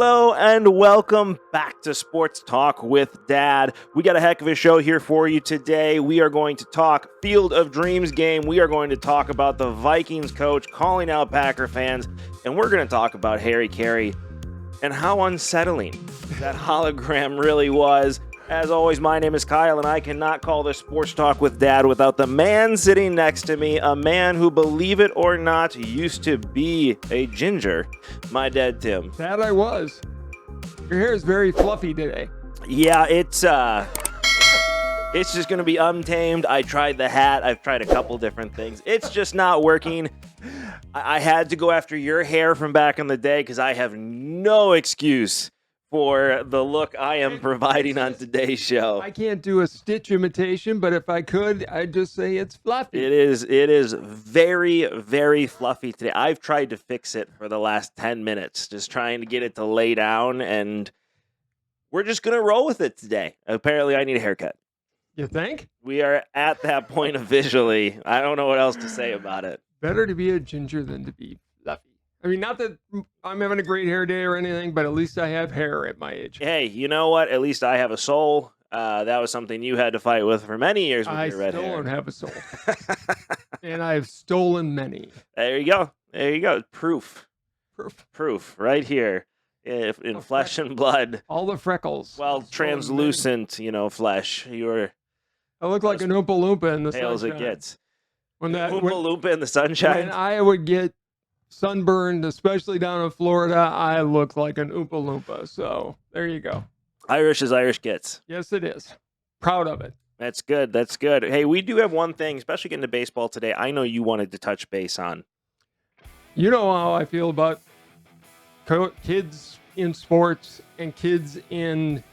Hello and welcome back to Sports Talk with Dad. We got a heck of a show here for you today. We are going to talk Field of Dreams game. We are going to talk about the Vikings coach calling out Packer fans. And we're going to talk about Harry Carey and how unsettling that hologram really was. As always, my name is Kyle, and I cannot call this Sports Talk with Dad without the man sitting next to me, a man who, believe it or not, used to be a ginger, my dad, Tim. That I was. Your hair is very fluffy today. Yeah, it's just going to be untamed. I tried the hat. I've tried a couple different things. It's just not working. I had to go after your hair from back in the day because I have no excuse for the look I am providing on today's show. I can't do a Stitch imitation, but if I could, I'd just say it's fluffy. It is very, very fluffy today. I've tried to fix it for the last 10 minutes, just trying to get it to lay down, and we're just going to roll with it today. Apparently, I need a haircut. You think? We are at that point of visually. I don't know what else to say about it. Better to be a ginger than to be fluffy. I mean, not that I'm having a great hair day or anything, but at least I have hair at my age. Hey, you know what? At least I have a soul. That was something you had to fight with for many years with your red hair. I still don't have a soul. And I've stolen many. There you go. Proof right here in flesh and blood. All the freckles. Well, translucent, flesh. I look like an Oompa Loompa in the pale as sunshine. it gets. Oompa Loompa in the sunshine. When I would get sunburned, especially down in Florida, I look like an Oompa Loompa. So there you go. Irish as Irish gets. Yes, it is. Proud of it. That's good. Hey, we do have one thing, especially getting to baseball today, I know you wanted to touch base on. You know how I feel about kids in sports and kids in,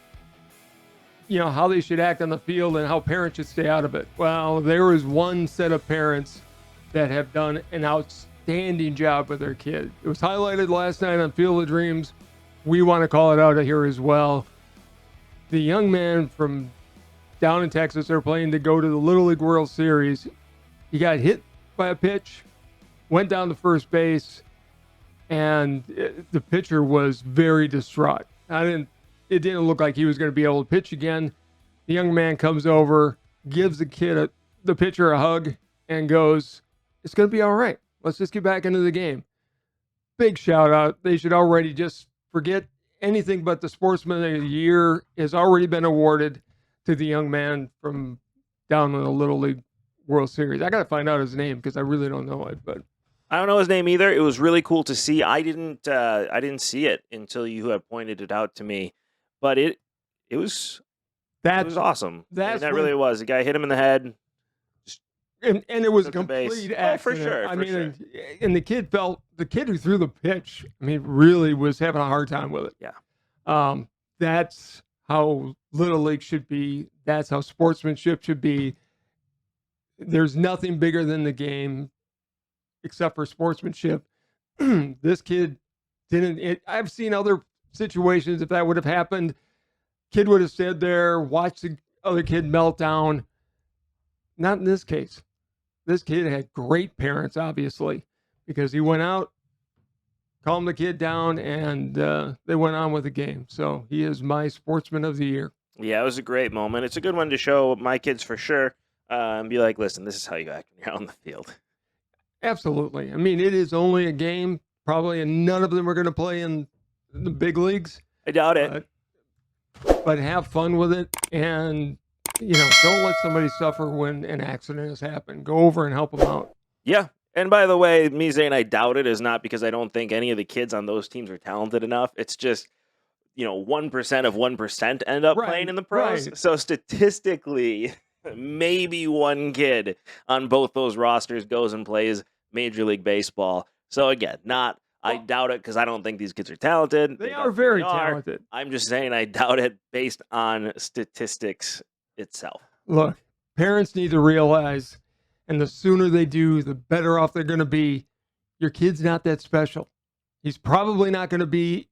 how they should act on the field and how parents should stay out of it. Well, there is one set of parents that have done an outstanding job with their kid. It was highlighted last night on Field of Dreams. We want to call it out here as well. The young man from down in Texas, they're playing to go to the Little League World Series. He got hit by a pitch, went down to first base, and the pitcher was very distraught. It didn't look like he was going to be able to pitch again. The young man comes over, gives the pitcher a hug, and goes, "It's going to be all right. Let's just get back into the game." Big shout out. They should already just forget anything but the Sportsman of the Year has already been awarded to the young man from down in the Little League World Series. I got to find out his name because I really don't know it, but I don't know his name either. It was really cool to see. I didn't see it until you had pointed it out to me, but it was awesome. That really was. The guy hit him in the head. And it was a complete accident. Oh, for sure. And the kid who threw the pitch, really was having a hard time with it. Yeah. That's how Little League should be. That's how sportsmanship should be. There's nothing bigger than the game except for sportsmanship. This kid didn't. I've seen other situations. If that would have happened, kid would have stood there, watched the other kid melt down. Not in this case. This kid had great parents, obviously, because he went out, calmed the kid down, and they went on with the game. So he is my Sportsman of the Year. Yeah, it was a great moment. It's a good one to show my kids for sure and be like, listen, this is how you act when you're on the field. Absolutely. It is only a game, probably, and none of them are going to play in the big leagues. I doubt it. But have fun with it, and don't let somebody suffer when an accident has happened. Go over and help them out. Yeah. And by the way, me saying I doubt it is not because I don't think any of the kids on those teams are talented enough. It's just, 1% of 1% end up playing in the pros. Right. So statistically, maybe one kid on both those rosters goes and plays Major League Baseball. So again, I doubt it because I don't think these kids are talented. They are very talented. I'm just saying I doubt it based on statistics itself. Look, parents need to realize, and the sooner they do, the better off they're going to be. Your kid's not that special. He's probably not going to be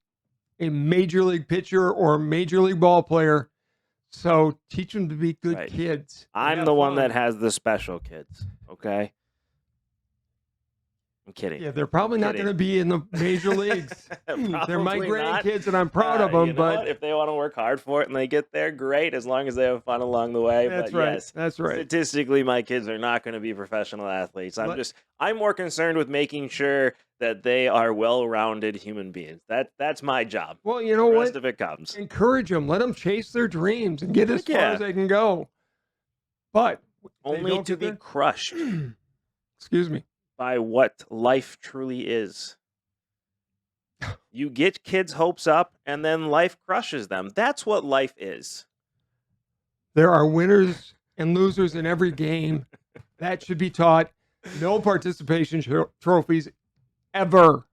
a major league pitcher or a major league ball player. So teach them to be good kids. I'm the one that has the special kids. Okay. I'm kidding. Yeah, they're probably not going to be in the major leagues. They're my Probably not. grandkids, and I'm proud of them. You know But what? If they want to work hard for it and they get there, great, as long as they have fun along the way. that's But right. yes, That's right. statistically, my kids are not going to be professional athletes. I'm more concerned with making sure that they are well-rounded human beings. That's my job. Well, you know The what? rest of it comes. Encourage them. Let them chase their dreams and get as far as they can go. But Only to be crushed. Excuse me. By what life truly is. You get kids' hopes up, and then life crushes them. That's what life is. There are winners and losers in every game. That should be taught. No participation trophies ever.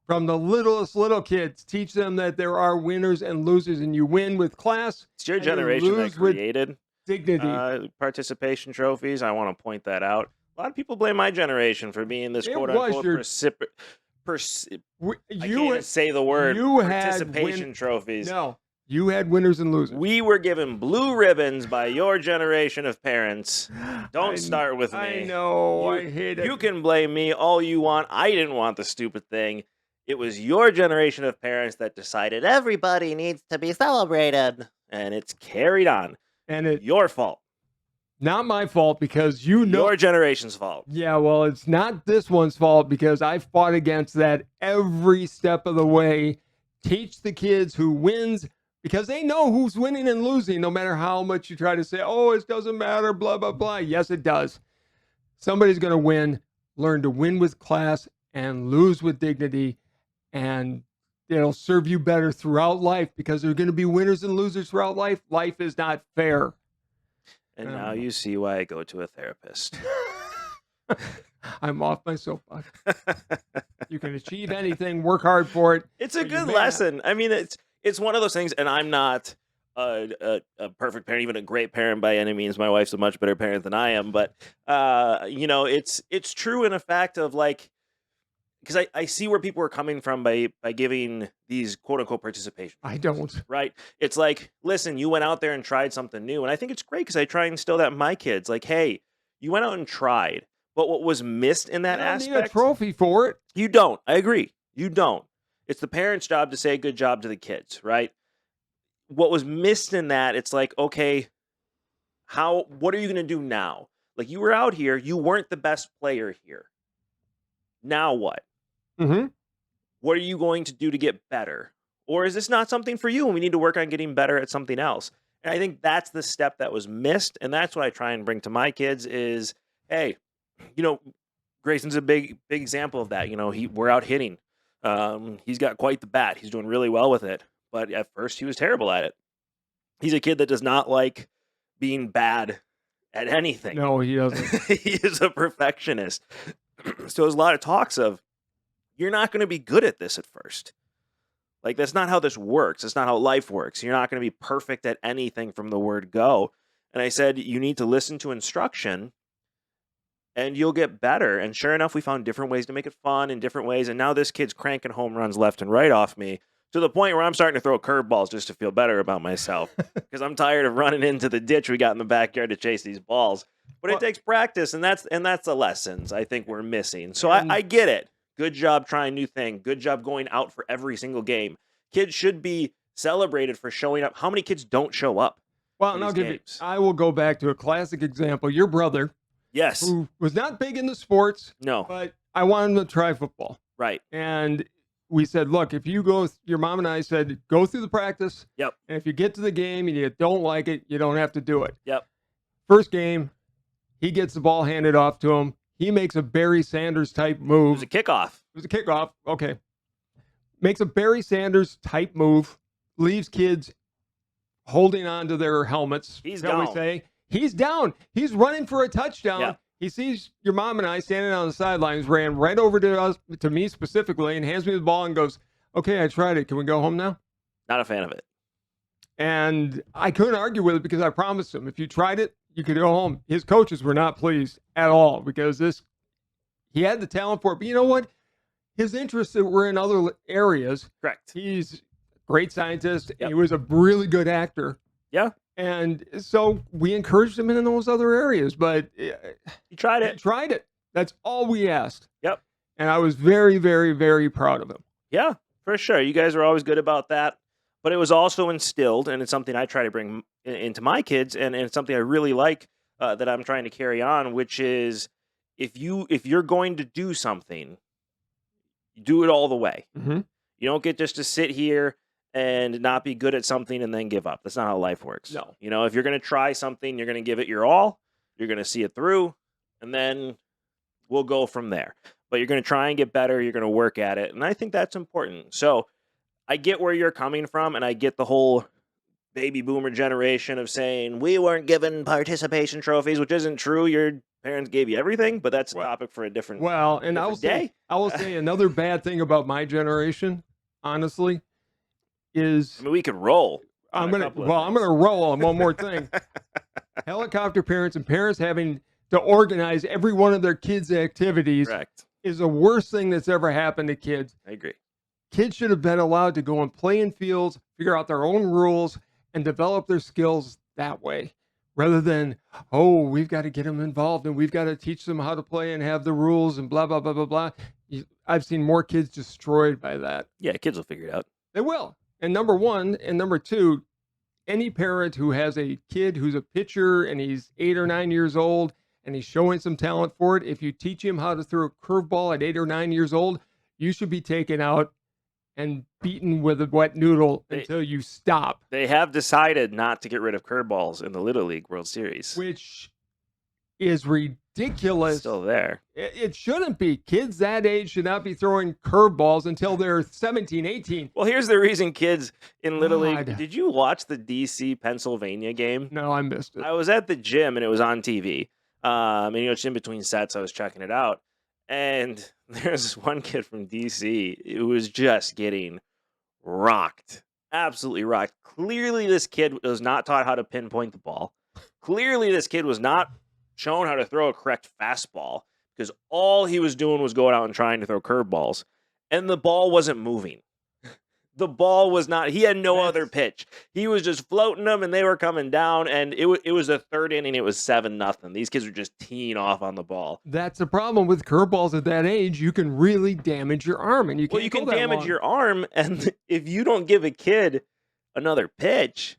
From the littlest little kids, teach them that there are winners and losers, and you win with class. It's your generation that created dignity. Participation trophies. I want to point that out. A lot of people blame my generation for being this quote-unquote I can't even say the word participation trophies. No, you had winners and losers. We were given blue ribbons by your generation of parents. Don't start with me. I know. I hate it. You can blame me all you want. I didn't want the stupid thing. It was your generation of parents that decided everybody needs to be celebrated. And it's carried on. And it's your fault. Not my fault, because your generation's fault. Yeah, well, it's not this one's fault, because I fought against that every step of the way. Teach the kids who wins, because they know who's winning and losing, no matter how much you try to say, oh, it doesn't matter, blah, blah, blah. Yes, it does. Somebody's going to win. Learn to win with class and lose with dignity, and it'll serve you better throughout life, because there are going to be winners and losers throughout life. Life is not fair. And now you see why I go to a therapist. I'm off my soapbox. You can achieve anything, work hard for it. It's a good lesson. I mean, it's one of those things, and I'm not a perfect parent, even a great parent by any means. My wife's a much better parent than I am, but it's true in a fact of like, because I see where people are coming from by giving these quote-unquote participation. I don't. Right? It's like, listen, you went out there and tried something new. And I think it's great, because I try and instill that in my kids. Like, hey, you went out and tried. But what was missed in that aspect... You don't need a trophy for it. You don't. I agree. You don't. It's the parent's job to say good job to the kids, right? What was missed in that, it's like, okay, what are you going to do now? Like, you were out here. You weren't the best player here. Now what? Mm-hmm. What are you going to do to get better? Or is this not something for you and we need to work on getting better at something else? And I think that's the step that was missed. And that's what I try and bring to my kids is, hey, Grayson's a big example of that. We're out hitting. He's got quite the bat. He's doing really well with it. But at first he was terrible at it. He's a kid that does not like being bad at anything. No, he doesn't. He is a perfectionist. So there's a lot of talks of, you're not going to be good at this at first. Like, that's not how this works. That's not how life works. You're not going to be perfect at anything from the word go. And I said, you need to listen to instruction and you'll get better. And sure enough, we found different ways to make it fun in different ways. And now this kid's cranking home runs left and right off me, to the point where I'm starting to throw curveballs just to feel better about myself, because I'm tired of running into the ditch we got in the backyard to chase these balls. But it takes practice, and that's the lessons I think we're missing. So I get it. Good job trying new thing. Good job going out for every single game. Kids should be celebrated for showing up. How many kids don't show up? Well, I will go back to a classic example. Your brother, yes, who was not big into sports, no, but I wanted him to try football. Right. And we said, look, if you go, your mom and I said, go through the practice. Yep. And if you get to the game and you don't like it, you don't have to do it. Yep. First game, he gets the ball handed off to him. He makes a Barry Sanders type move. It was a kickoff. Okay. Makes a Barry Sanders type move. Leaves kids holding on to their helmets. He's down. We say. He's down. He's running for a touchdown. Yeah. He sees your mom and I standing on the sidelines, ran right over to me specifically, and hands me the ball and goes, okay, I tried it. Can we go home now? Not a fan of it. And I couldn't argue with it, because I promised him, if you tried it, you could go home. His coaches were not pleased at all, because he had the talent for it. But you know what? His interests were in other areas. Correct. He's a great scientist. Yep. He was a really good actor. Yeah. And so we encouraged him in those other areas. But he tried it. That's all we asked. Yep. And I was very, very, very proud of him. Yeah, for sure. You guys are always good about that. But it was also instilled, and it's something I try to bring into my kids, and it's something I really like that I'm trying to carry on, which is if you're going to do something, do it all the way. Mm-hmm. You don't get just to sit here and not be good at something and then give up. That's not how life works. No. If you're going to try something, you're going to give it your all. You're going to see it through, and then we'll go from there. But you're going to try and get better. You're going to work at it, and I think that's important. So I get where you're coming from, and I get the whole baby boomer generation of saying we weren't given participation trophies, which isn't true. Your parents gave you everything, but that's a topic for a different and I will day. say another bad thing about my generation, honestly, is we could roll. I'm gonna roll on one more thing. Helicopter parents and parents having to organize every one of their kids' activities is the worst thing that's ever happened to kids. I agree. Kids should have been allowed to go and play in fields, figure out their own rules, and develop their skills that way, rather than, we've got to get them involved and we've got to teach them how to play and have the rules and blah, blah, blah, blah, blah. I've seen more kids destroyed by that. Yeah, kids will figure it out. They will. And number one, and number two, any parent who has a kid who's a pitcher and he's 8 or 9 years old and he's showing some talent for it, if you teach him how to throw a curveball at 8 or 9 years old, you should be taken out and beaten with a wet noodle until you stop. They have decided not to get rid of curveballs in the Little League World Series, which is ridiculous. It's still there. It shouldn't be. Kids that age should not be throwing curveballs until they're 17, 18. Well, here's the reason kids in Little League. Did you watch the DC Pennsylvania game? No, I missed it. I was at the gym and it was on TV. And it's in between sets. I was checking it out. And there's this one kid from DC who was just getting rocked. Absolutely rocked. Clearly, this kid was not taught how to pinpoint the ball. Clearly, this kid was not shown how to throw a correct fastball because all he was doing was going out and trying to throw curveballs. And the ball wasn't moving. The ball was not, he had no other pitch. He was just floating them and they were coming down. And it was the third inning. It was 7-0. These kids were just teeing off on the ball. That's the problem with curveballs at that age. You can really damage your arm. And you can damage your arm. And if you don't give a kid another pitch,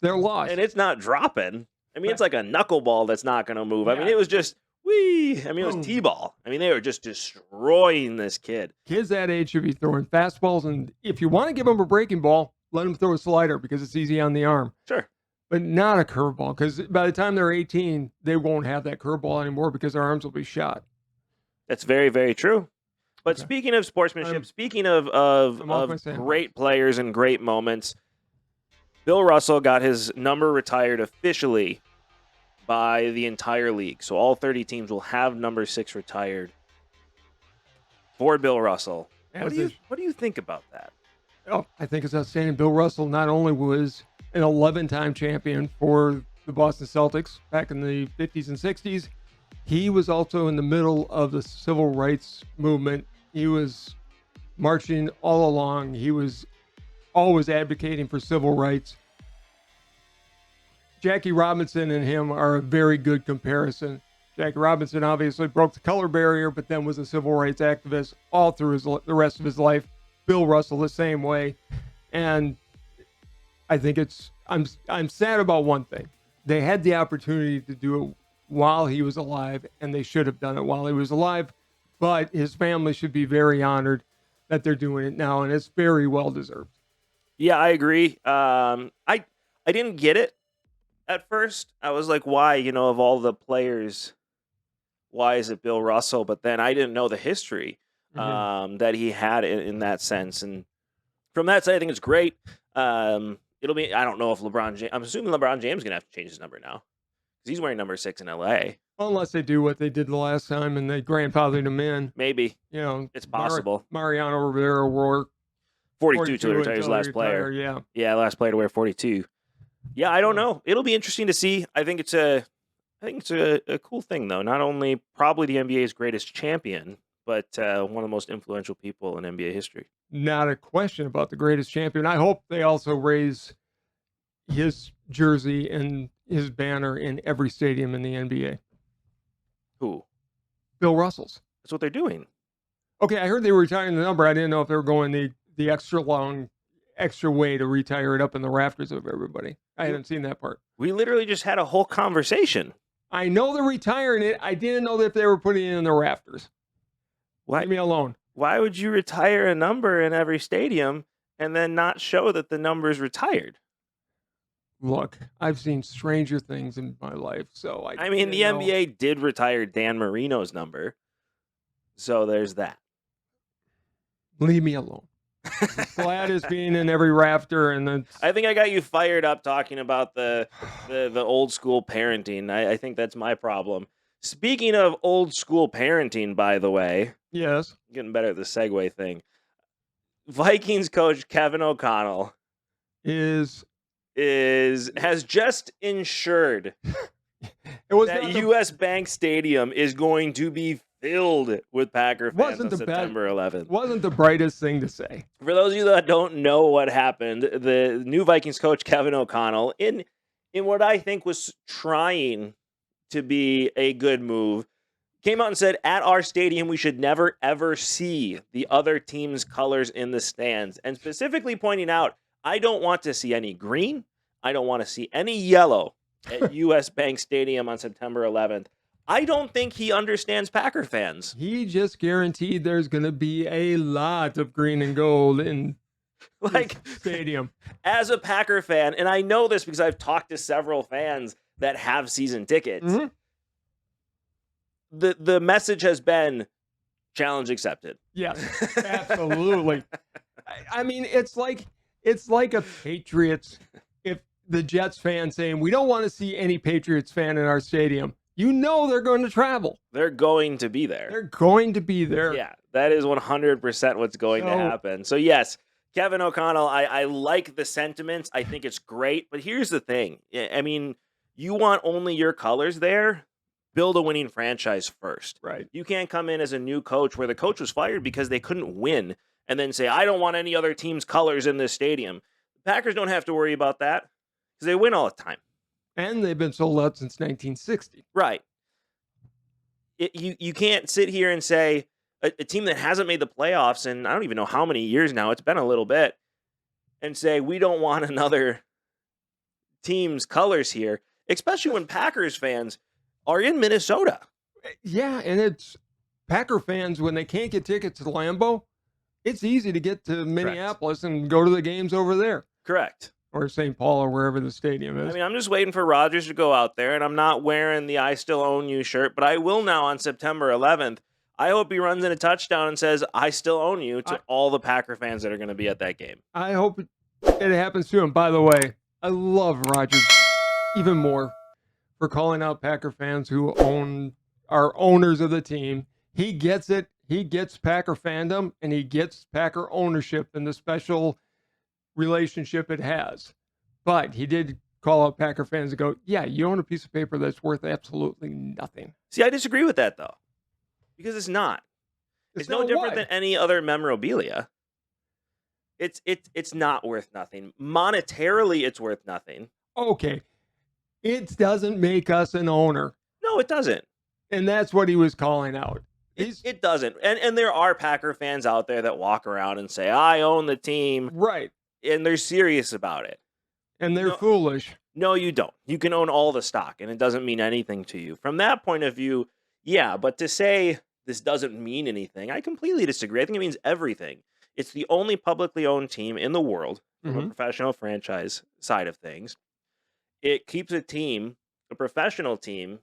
they're lost. And it's not dropping. I mean, it's like a knuckleball that's not going to move. Yeah. I mean, it was just, it was T-ball. I mean, they were just destroying this kid. Kids that age should be throwing fastballs. And if you want to give them a breaking ball, let them throw a slider because it's easy on the arm. Sure. But not a curveball because by the time they're 18, they won't have that curveball anymore because their arms will be shot. That's very, very true. But speaking of sportsmanship, speaking of great players and great moments, Bill Russell got his number retired officially by the entire league. So all 30 teams will have number 6 retired for Bill Russell. What do you think about that? Oh, I think it's outstanding. Bill Russell not only was an 11-time champion for the Boston Celtics back in the 50s and 60s, he was also in the middle of the civil rights movement. He was marching all along. He was always advocating for civil rights. Jackie Robinson and him are a very good comparison. Jackie Robinson obviously broke the color barrier, but then was a civil rights activist all through the rest of his life. Bill Russell the same way. And I think I'm sad about one thing. They had the opportunity to do it while he was alive, and they should have done it while he was alive. But his family should be very honored that they're doing it now, and it's very well deserved. Yeah, I agree. I didn't get it at first. I was like, why? Of all the players, why is it Bill Russell? But then I didn't know the history that he had in that sense. And from that side, I think it's great. It'll be, I don't know if LeBron James, I'm assuming LeBron James is going to have to change his number now because he's wearing number 6 in LA. Unless they do what they did the last time and they grandfathered him in. Maybe. It's possible. Mariano Rivera wore 42 to retire his last player. Yeah, last player to wear 42. Yeah, I don't know. It'll be interesting to see. I think it's a cool thing though. Not only probably the NBA's greatest champion, but one of the most influential people in NBA history. Not a question about the greatest champion. I hope they also raise his jersey and his banner in every stadium in the NBA. Who? Bill Russell's. That's what they're doing. Okay, I heard they were retiring the number. I didn't know if they were going the extra way to retire it up in the rafters of everybody. I hadn't seen that part. We literally just had a whole conversation. I know they're retiring it. I didn't know that they were putting it in the rafters. Why? Leave me alone. Why would you retire a number in every stadium and then not show that the number is retired? Look, I've seen stranger things in my life, so I mean, the NBA did retire Dan Marino's number, so there's that. Leave me alone. Glad is being in every rafter, and then I think I got you fired up talking about the old school parenting. I think that's my problem. Speaking of old school parenting, by the way, yes, getting better at the segue thing. Vikings coach Kevin O'Connell has just ensured that US Bank Stadium is going to be filled with Packer fans on September 11th. Wasn't the brightest thing to say. For those of you that don't know what happened, the new Vikings coach Kevin O'Connell, in what I think was trying to be a good move, came out and said, at our stadium, we should never, ever see the other team's colors in the stands. And specifically pointing out, I don't want to see any green. I don't want to see any yellow at US Bank Stadium on September 11th. I don't think he understands Packer fans. He just guaranteed there's going to be a lot of green and gold in like stadium. As a Packer fan, and I know this because I've talked to several fans that have season tickets, the message has been challenge accepted. Yes, absolutely. I mean, it's like a Patriots. If the Jets fan saying we don't want to see any Patriots fan in our stadium, you know they're going to travel. They're going to be there. They're going to be there. Yeah, that is 100% what's going to happen. So yes, Kevin O'Connell, I like the sentiments. I think it's great. But here's the thing. I mean, you want only your colors there? Build a winning franchise first. Right. You can't come in as a new coach where the coach was fired because they couldn't win and then say, I don't want any other team's colors in this stadium. The Packers don't have to worry about that because they win all the time. And they've been sold out since 1960. Right. You can't sit here and say a team that hasn't made the playoffs in I don't even know how many years now, it's been a little bit, and say we don't want another team's colors here, especially when Packers fans are in Minnesota. Yeah, and it's Packer fans, when they can't get tickets to Lambeau, it's easy to get to Minneapolis and go to the games over there. Correct. Or St. Paul or wherever the stadium is. I mean, I'm just waiting for Rodgers to go out there, and I'm not wearing the I Still Own You shirt, but I will now on September 11th. I hope he runs in a touchdown and says, I still own you to all the Packer fans that are going to be at that game. I hope it happens to him. By the way, I love Rodgers even more for calling out Packer fans who are owners of the team. He gets it. He gets Packer fandom, and he gets Packer ownership and the special relationship it has. But he did call out Packer fans and go, yeah, you own a piece of paper that's worth absolutely nothing. See, I disagree with that, though, because it's not. It's no different than any other memorabilia. It's not worth nothing. Monetarily, it's worth nothing. Okay. It doesn't make us an owner. No, it doesn't. And that's what he was calling out. It doesn't. And there are Packer fans out there that walk around and say, I own the team. Right. And they're serious about it. And they're foolish. No, you don't. You can own all the stock, and it doesn't mean anything to you. From that point of view, yeah, but to say this doesn't mean anything, I completely disagree. I think it means everything. It's the only publicly owned team in the world from a professional franchise side of things. It keeps a professional team,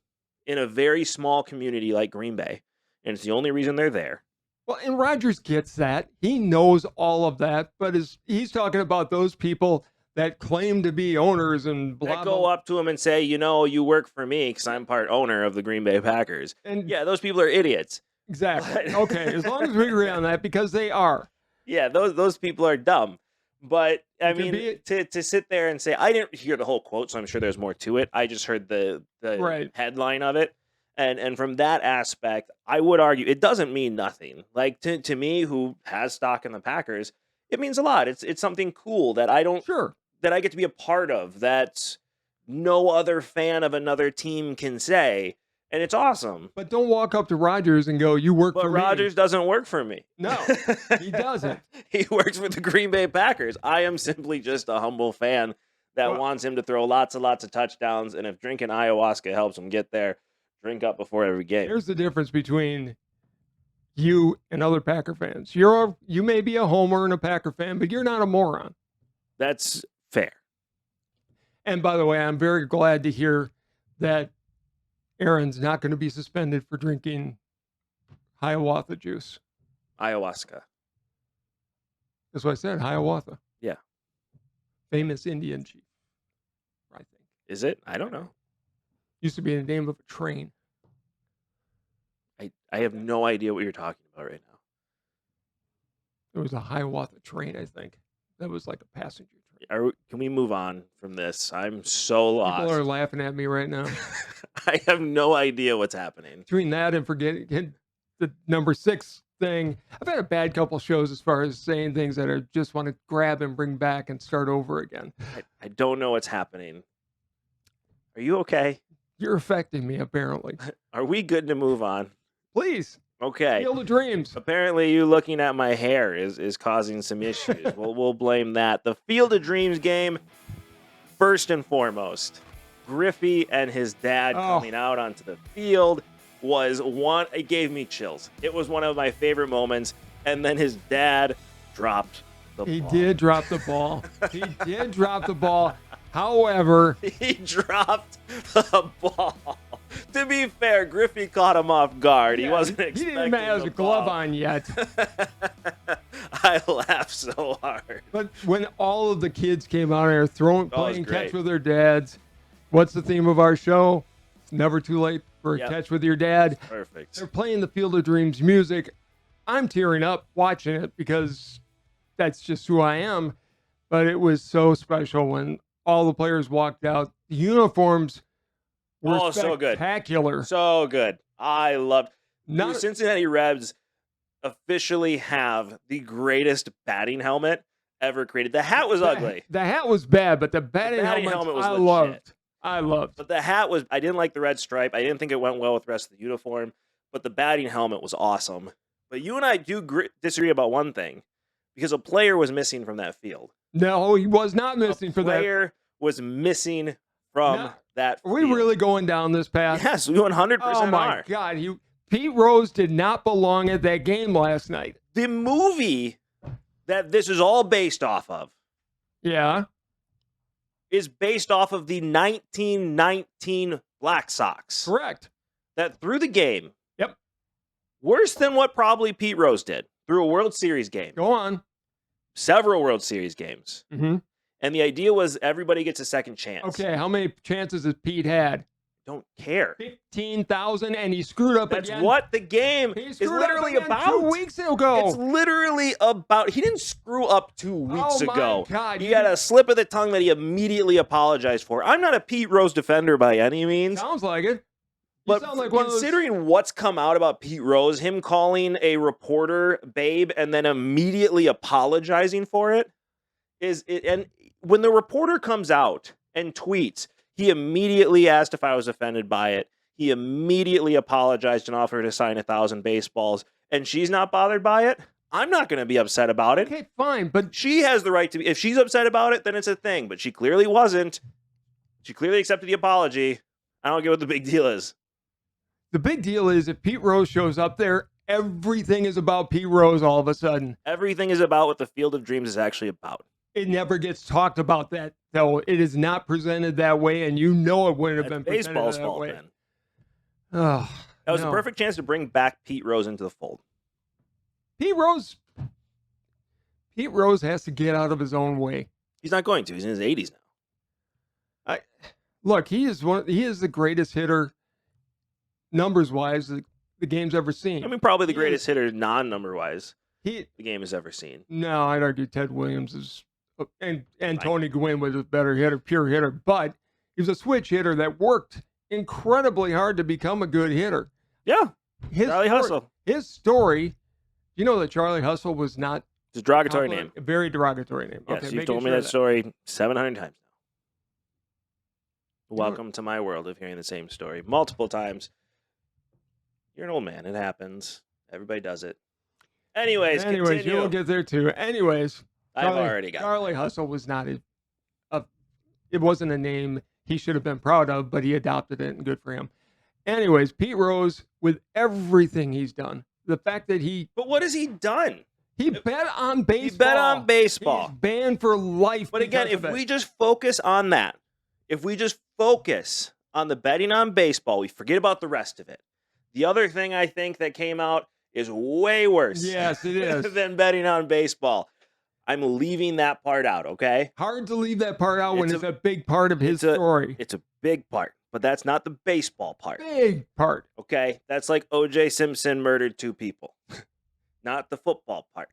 in a very small community like Green Bay, and it's the only reason they're there. Well, and Rodgers gets that. He knows all of that, but he's talking about those people that claim to be owners and blah, that go up to him and say, you work for me because I'm part owner of the Green Bay Packers. And yeah, those people are idiots. Exactly. Okay, as long as we agree on that, because they are. Yeah, those people are dumb. But, I mean, to sit there and say, I didn't hear the whole quote, so I'm sure there's more to it. I just heard the headline of it. And from that aspect, I would argue it doesn't mean nothing. Like, to me, who has stock in the Packers, it means a lot. It's something cool that I don't... Sure. That I get to be a part of, that no other fan of another team can say. and it's awesome. But don't walk up to Rodgers and go, "You work But for Rodgers me." doesn't work for me. No, he doesn't. He works for the Green Bay Packers. I am simply just a humble fan that wants him to throw lots and lots of touchdowns. And if drinking ayahuasca helps him get there, drink up before every game. Here's the difference between you and other Packer fans. You may be a homer and a Packer fan, but you're not a moron. That's fair. And by the way, I'm very glad to hear that Aaron's not going to be suspended for drinking ayahuasca juice. Ayahuasca. That's what I said, ayahuasca. Yeah. Famous Indian chief, I think. Is it? I don't know. Used to be the name of a train. I have no idea what you're talking about right now. There was a ayahuasca train, I think. That was like a passenger train. Can we move on from this? I'm so lost. People are laughing at me right now. I have no idea what's happening. Between that and forgetting the number 6 thing, I've had a bad couple shows as far as saying things that I just want to grab and bring back and start over again. I don't know what's happening. Are you okay? You're affecting me, apparently. Are we good to move on? Please. Okay. Field of Dreams. Apparently, you looking at my hair is causing some issues. We'll blame that. The Field of Dreams game, first and foremost, Griffey and his dad coming out onto the field it gave me chills. It was one of my favorite moments. And then his dad dropped the ball. He did drop the ball. He did drop the ball. However, he dropped the ball. To be fair, Griffey caught him off guard. He wasn't expecting He didn't even have his glove on yet. I laughed so hard. But when all of the kids came out there playing great. catch with their dads, what's the theme of our show? It's never too late for a catch with your dad. Perfect. They're playing the Field of Dreams music. I'm tearing up watching it because that's just who I am. But it was so special when all the players walked out. The uniforms were spectacular. So good. I loved the Cincinnati Reds officially have the greatest batting helmet ever created. The hat was ugly. The hat was bad, but the batting helmet was legit. I loved. But the hat I didn't like the red stripe. I didn't think it went well with the rest of the uniform. But the batting helmet was awesome. But you and I do disagree about one thing. Because a player was missing from that field. No, he was not missing for that. A player was missing from that field. Are we really going down this path? Yes, we 100% are. Oh, my God. Pete Rose did not belong at that game last night. The movie that this is all based off of is based off of the 1919 Black Sox. Correct. That threw the game. Yep. Worse than what probably Pete Rose did. Through a World Series game. Go on. Several World Series games. Mm-hmm. And the idea was everybody gets a second chance. Okay, how many chances has Pete had? Don't care. 15,000, and he screwed up again. That's what the game is literally about. 2 weeks ago. It's literally about. He didn't screw up 2 weeks ago. God, he had a slip of the tongue that he immediately apologized for. I'm not a Pete Rose defender by any means. Sounds like it. But considering what's come out about Pete Rose, him calling a reporter babe and then immediately apologizing for it, and when the reporter comes out and tweets, he immediately asked if I was offended by it. He immediately apologized and offered to sign 1,000 baseballs, and she's not bothered by it. I'm not going to be upset about it. Okay, fine, but she has the right to be. If she's upset about it, then it's a thing. But she clearly wasn't. She clearly accepted the apology. I don't get what the big deal is. The big deal is if Pete Rose shows up there, everything is about Pete Rose all of a sudden. Everything is about what the Field of Dreams is actually about. It never gets talked about that, though. It is not presented that way, and you know it wouldn't have been presented baseball's that fault, way. then. Oh, that was the perfect chance to bring back Pete Rose into the fold. Pete Rose has to get out of his own way. He's not going to. He's in his 80s now. Look, he is the greatest hitter, numbers-wise, the game's ever seen. I mean, probably the greatest hitter, non-number-wise, the game has ever seen. No, I'd argue Ted Williams is, and Tony Gwynn was a better hitter, pure hitter, but he was a switch hitter that worked incredibly hard to become a good hitter. Yeah, Charlie Hustle. His story, you know that Charlie Hustle was not... It's a derogatory name. A very derogatory name. Yes, okay, you've told me that story 700 times now. Welcome to my world of hearing the same story multiple times You're an old man. It happens. Everybody does it. Anyways, you continue. will get there too. Anyways, I've already got Charlie Hustle was not it wasn't a name he should have been proud of, but he adopted it, and good for him. Anyways, Pete Rose, with everything he's done, the fact that But what has he done? he bet on baseball. He bet on baseball. He's banned for life. But again, if we just focus on that, if we just focus on the betting on baseball, we forget about the rest of it. The other thing I think that came out is way worse. Yes, it is. Than betting on baseball. I'm leaving that part out, okay? Hard to leave that part out when it's a big part of his story. It's a big part, but that's not the baseball part. Big part. Okay? That's like O.J. Simpson murdered 2 people. Not the football part.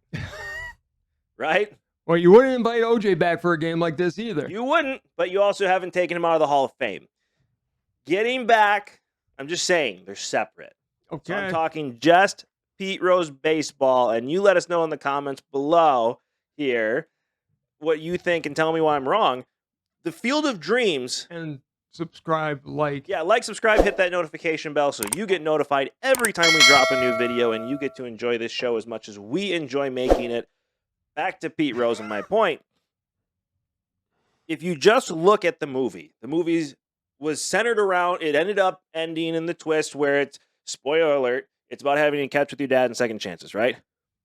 Right? Well, you wouldn't invite OJ back for a game like this either. You wouldn't, but you also haven't taken him out of the Hall of Fame. Getting back, I'm just saying, they're separate. Okay. So I'm talking just Pete Rose baseball, and you let us know in the comments below here what you think and tell me why I'm wrong. The Field of Dreams. And subscribe, like. Yeah, like, subscribe, hit that notification bell so you get notified every time we drop a new video, and you get to enjoy this show as much as we enjoy making it. Back to Pete Rose and my point. If you just look at the movie was centered around, it ended up ending in the twist where it's, spoiler alert, it's about having a catch with your dad and second chances, right?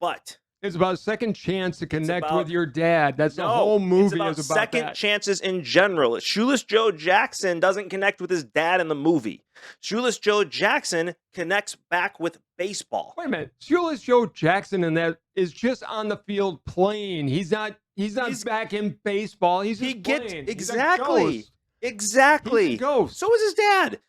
But it's about a second chance to connect with your dad. That's the whole movie is about second chances in general. Shoeless Joe Jackson doesn't connect with his dad in the movie. Shoeless Joe Jackson connects back with baseball. Wait a minute. Shoeless Joe Jackson in that is just on the field playing. He's not back in baseball. He's just playing. Exactly. Exactly. He's a ghost. So is his dad.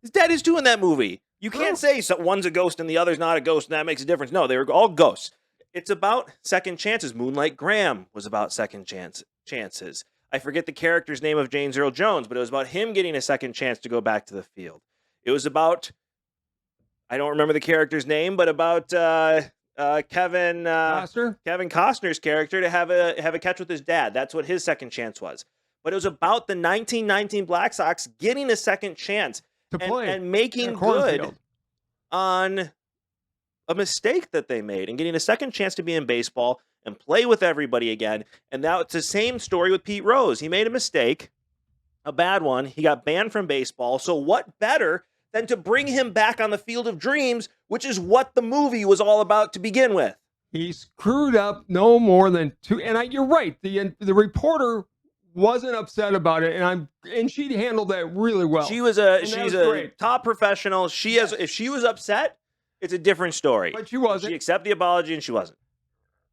His dad is too in that movie. You can't say one's a ghost and the other's not a ghost, and that makes a difference. No, they were all ghosts. It's about second chances. Moonlight Graham was about second chances. I forget the character's name of James Earl Jones, but it was about him getting a second chance to go back to the field. It was about, I don't remember the character's name, but about Kevin Costner's character to have a catch with his dad. That's what his second chance was. But it was about the 1919 Black Sox getting a second chance to play and making good on a mistake that they made and getting a second chance to be in baseball and play with everybody again. And now it's the same story with Pete Rose. He made a mistake, a bad one. He got banned from baseball. So what better than to bring him back on the Field of Dreams, which is what the movie was all about to begin with. He screwed up no more than 2. And you're right. The reporter wasn't upset about it, and she handled that really well. She's a top professional. If she was upset, it's a different story. But she wasn't. She accepted the apology, and she wasn't.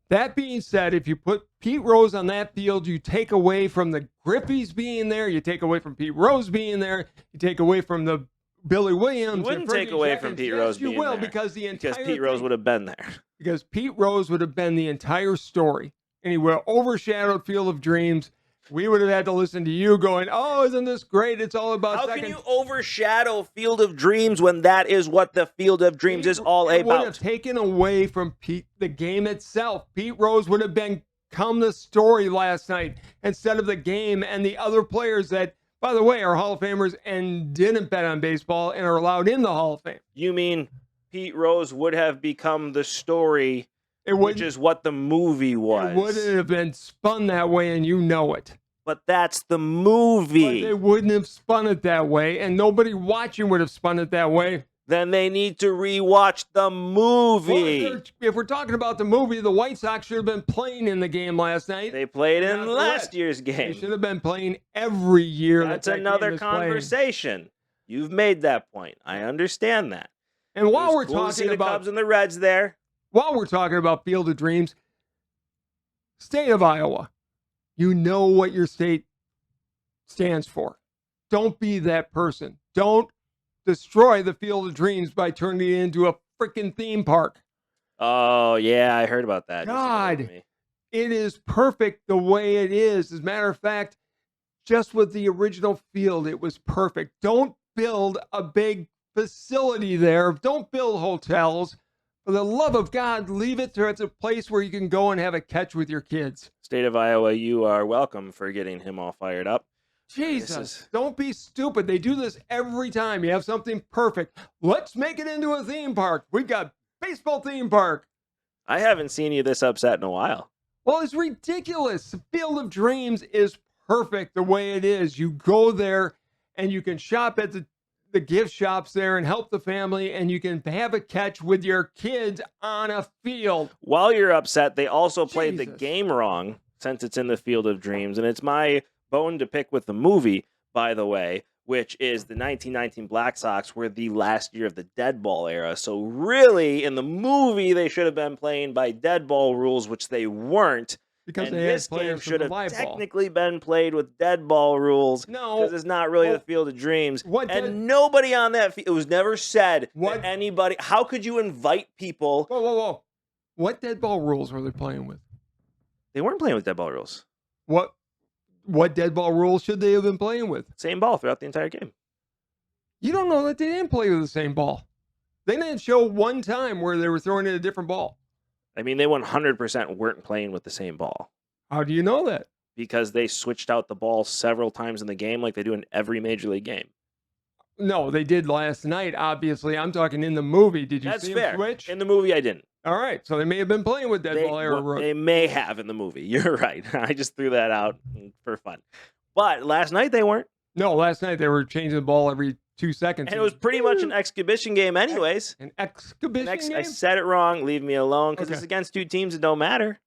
That being said, if you put Pete Rose on that field, you take away from the Grippies being there, you take away from Pete Rose being there, you take away from the Billy Williams. You wouldn't take away from Pete Rose being there. Because Pete Rose would have been there. Because Pete Rose would have been the entire story, and he would have overshadowed Field of Dreams. We would have had to listen to you going, "Oh, isn't this great? It's all about." How can you overshadow Field of Dreams when that is what the Field of Dreams is all about? It would have taken away from Pete the game itself. Pete Rose would have become the story last night instead of the game and the other players that, by the way, are Hall of Famers and didn't bet on baseball and are allowed in the Hall of Fame. You mean Pete Rose would have become the story? Which is what the movie was. It wouldn't have been spun that way, and you know it. But that's the movie. But they wouldn't have spun it that way, and nobody watching would have spun it that way. Then they need to rewatch the movie. Well, if we're talking about the movie, the White Sox should have been playing in the game last night. They played in last year's game. They should have been playing every year. That's another conversation. You've made that point. I understand that. And while we're talking about the Cubs and the Reds there. While we're talking about Field of Dreams, state of Iowa, you know what your state stands for. Don't be that person. Don't destroy the Field of Dreams by turning it into a freaking theme park. Oh, yeah, I heard about that. God, it is perfect the way it is. As a matter of fact, just with the original field, it was perfect. Don't build a big facility there. Don't build hotels. For the love of God, leave it to it's a place where you can go and have a catch with your kids. State of Iowa, you are welcome for getting him all fired up. Jesus, don't be stupid. They do this every time. You have something perfect. Let's make it into a theme park. We've got baseball theme park. I haven't seen you this upset in a while. Well, it's ridiculous. The Field of Dreams is perfect the way it is. You go there and you can shop at the gift shops there and help the family, and you can have a catch with your kids on a field. While you're upset, they also played the Jesus. game wrong since it's in the Field of Dreams. And it's my bone to pick with the movie, by the way, which is the 1919 Black Sox were the last year of the dead ball era. So really, in the movie, they should have been playing by dead ball rules, which they weren't. Because and they had this game players should from have the live ball. technically been played with dead ball rules. No. Because it's not really the Field of Dreams. What and dead- nobody on that field, it was never said What- that anybody, how could you invite people? Whoa. What dead ball rules were they playing with? They weren't playing with dead ball rules. What dead ball rules should they have been playing with? Same ball throughout the entire game. You don't know that they didn't play with the same ball. They didn't show one time where they were throwing in a different ball. I mean, they 100% weren't playing with the same ball How do you know that? because they switched out the ball several times in the game like they do in every major league game. No, they did last night, obviously. I'm talking in the movie. Did you That's see fair. them switch? In the movie, I didn't. All right, so they may have been playing with dead ball era rules. They may have in the movie. You're right. I just threw that out for fun. But last night they weren't. No, last night they were changing the ball every 2 seconds. And it was pretty much an exhibition game anyways. An exhibition game? I said it wrong. Leave me alone because Okay. it's against two teams that don't matter.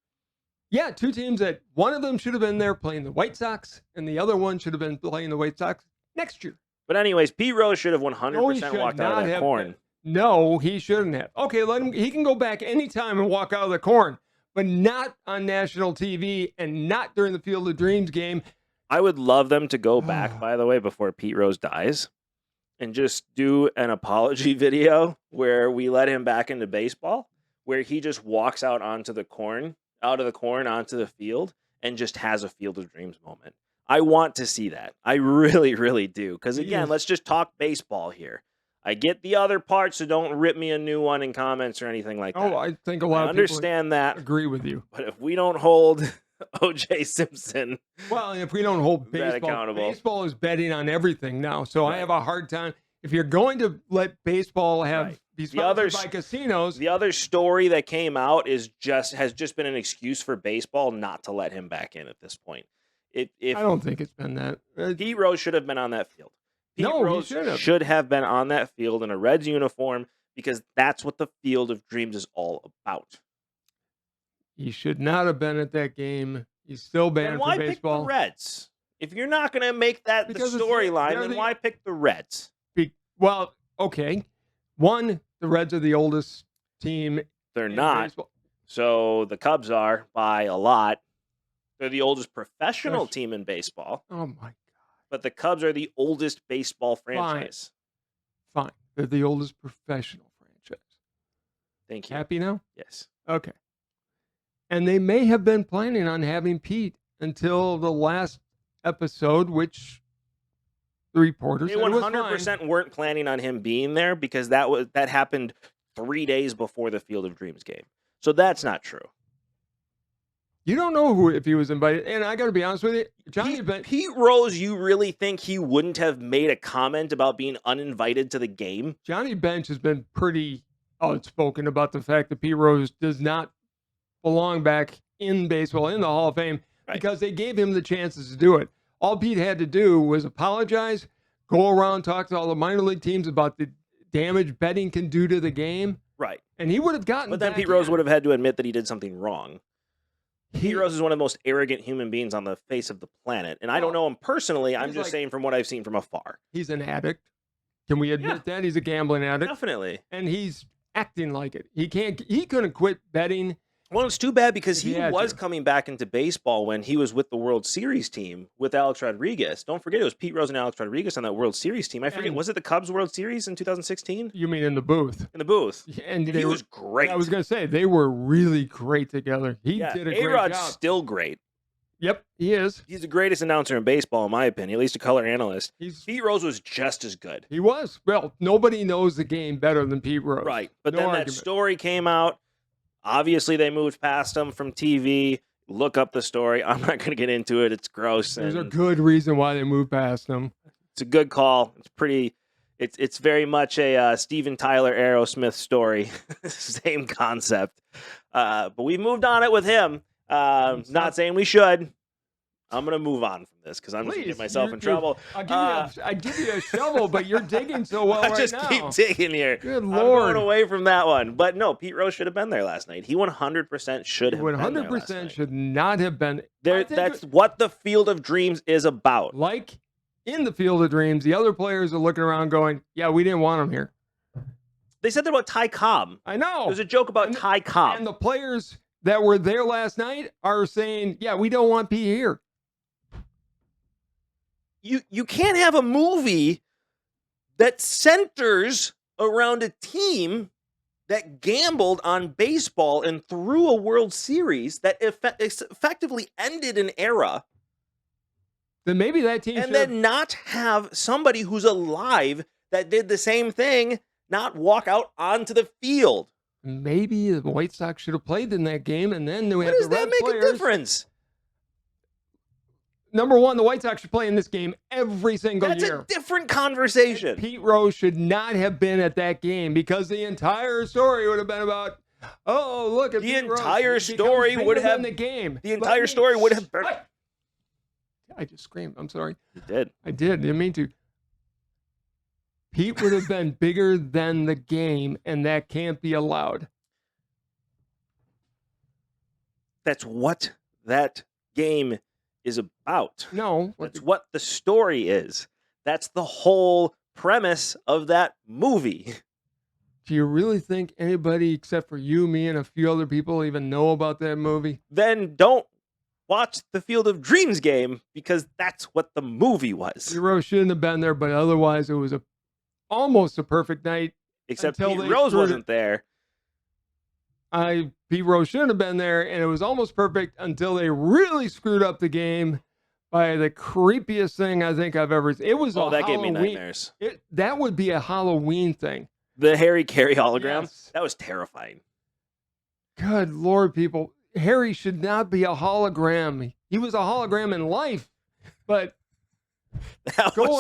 Yeah, two teams that one of them should have been there playing the White Sox, and the other one should have been playing the White Sox next year. But anyways, Pete Rose should have 100% No, he should walked out not of that have corn. been. No, he shouldn't have. Okay, let him. He can go back anytime and walk out of the corn, but not on national TV and not during the Field of Dreams game. I would love them to go back, by the way, before Pete Rose dies and just do an apology video where we let him back into baseball, where he just walks out onto the corn, out of the corn onto the field, and just has a Field of Dreams moment. I want to see that. I really, really do. Because again, Yes. let's just talk baseball here. I get the other part, so don't rip me a new one in comments or anything like that. Oh, I think a I lot of understand that. people agree with you. But if we don't hold O.J. Simpson, Well, if we don't hold That baseball, accountable. baseball is betting on everything now. So I Right. have a hard time. If you're going to let baseball have Right. be The others- sponsored by casinos, the other story that came out has just been an excuse for baseball not to let him back in at this point. If I don't think it's been that. Pete Rose should have been on that field. Pete No, he Rose should've. should have been on that field in a Reds uniform because that's what the Field of Dreams is all about. He should not have been at that game. He's still Then banned why from pick the baseball. Reds? If you're not going to make that Because the it's- storyline, they're then the- why pick the Reds? Well, okay. One, the Reds are the oldest team They're in not. baseball. So the Cubs are by a lot. They're the oldest professional Gosh. team in baseball, Oh my God. but the Cubs are the oldest baseball franchise. Fine. They're the oldest professional franchise. Thank you. Happy now? Yes. Okay. And they may have been planning on having Pete until the last episode, which the reporters They said it was fine. 100% weren't planning on him being there because that happened 3 days before the Field of Dreams game. So that's not true. You don't know if he was invited. And I got to be honest with you, Johnny Bench. Pete Rose, you really think he wouldn't have made a comment about being uninvited to the game? Johnny Bench has been pretty outspoken about the fact that Pete Rose does not belong back in baseball in the Hall of Fame Right. because they gave him the chances to do it. All Pete had to do was apologize, go around, talk to all the minor league teams about the damage betting can do to the game, Right. and he would have gotten. But then back Pete Rose in. would have had to admit that he did something wrong. He- Pete Rose is one of the most arrogant human beings on the face of the planet. And I don't Well, know him personally. I'm he's just like- saying from what I've seen from afar. He's an addict. Can we admit that he's a gambling addict? Definitely. And he's acting like it. He can't. He couldn't quit betting. Well, it's too bad because If he he had was to. coming back into baseball when he was with the World Series team with Alex Rodriguez. Don't forget, it was Pete Rose and Alex Rodriguez on that World Series team. I forget, And- was it the Cubs World Series in 2016? You mean in the booth? In the booth. And He they was were, great. I was going to say they were really great together. He Yeah, did a great A-Rod's job. still great. Yep, he is. He's the greatest announcer in baseball, in my opinion, at least a color analyst. He's Pete Rose was just as good. he was. Well, nobody knows the game better than Pete Rose. Right. But No then argument. that story came out. Obviously, they moved past him from TV. Look up the story. I'm not going to get into it. It's gross. There's a and good reason why they moved past him. It's a good call. It's pretty. It's very much a Steven Tyler Aerosmith story. Same concept. But we've moved on it with him. Not saying we should. I'm going to move on from this because I'm just going to get myself in trouble. I'll give you a shovel, but you're digging so well I right just now. keep digging here. Good I'm Lord. going away from that one. But no, Pete Rose should have been there last night. He 100% should have been there last 100% night. should not have been. That's what the Field of Dreams is about. Like in the Field of Dreams, the other players are looking around going, yeah, we didn't want him here. They said that about Ty Cobb. I know. There's a joke about Ty Cobb. And the players that were there last night are saying, yeah, we don't want Pete here. You can't have a movie that centers around a team that gambled on baseball and threw a World Series that effectively ended an era. Then maybe that team and then not have somebody who's alive that did the same thing not walk out onto the field. Maybe the White Sox should have played in that game, and then we What have does the that Red make players. a difference? Number one, the White Sox should play in this game every single year. That's a different conversation. And Pete Rose should not have been at that game because the entire story would have been about, oh, look at the Pete entire Rose. story would have the game. The entire story would have been. I just screamed. I'm sorry. You did. I did. Didn't mean to. Pete would have been bigger than the game, and that can't be allowed. That's what that game is about. No. That's what the story is. That's the whole premise of that movie. Do you really think anybody except for you, me, and a few other people even know about that movie? Then don't watch the Field of Dreams game because that's what the movie was. Pete Rose shouldn't have been there, but otherwise it was almost a perfect night. Except Pete Rose wasn't there. Pete Rose shouldn't have been there, and it was almost perfect until they really screwed up the game by the creepiest thing I think I've ever seen. It was that gave me nightmares. That would be a Halloween thing. The Harry Carey hologram? Yes. That was terrifying. Good Lord, people. Harry should not be a hologram. He was a hologram in life, but go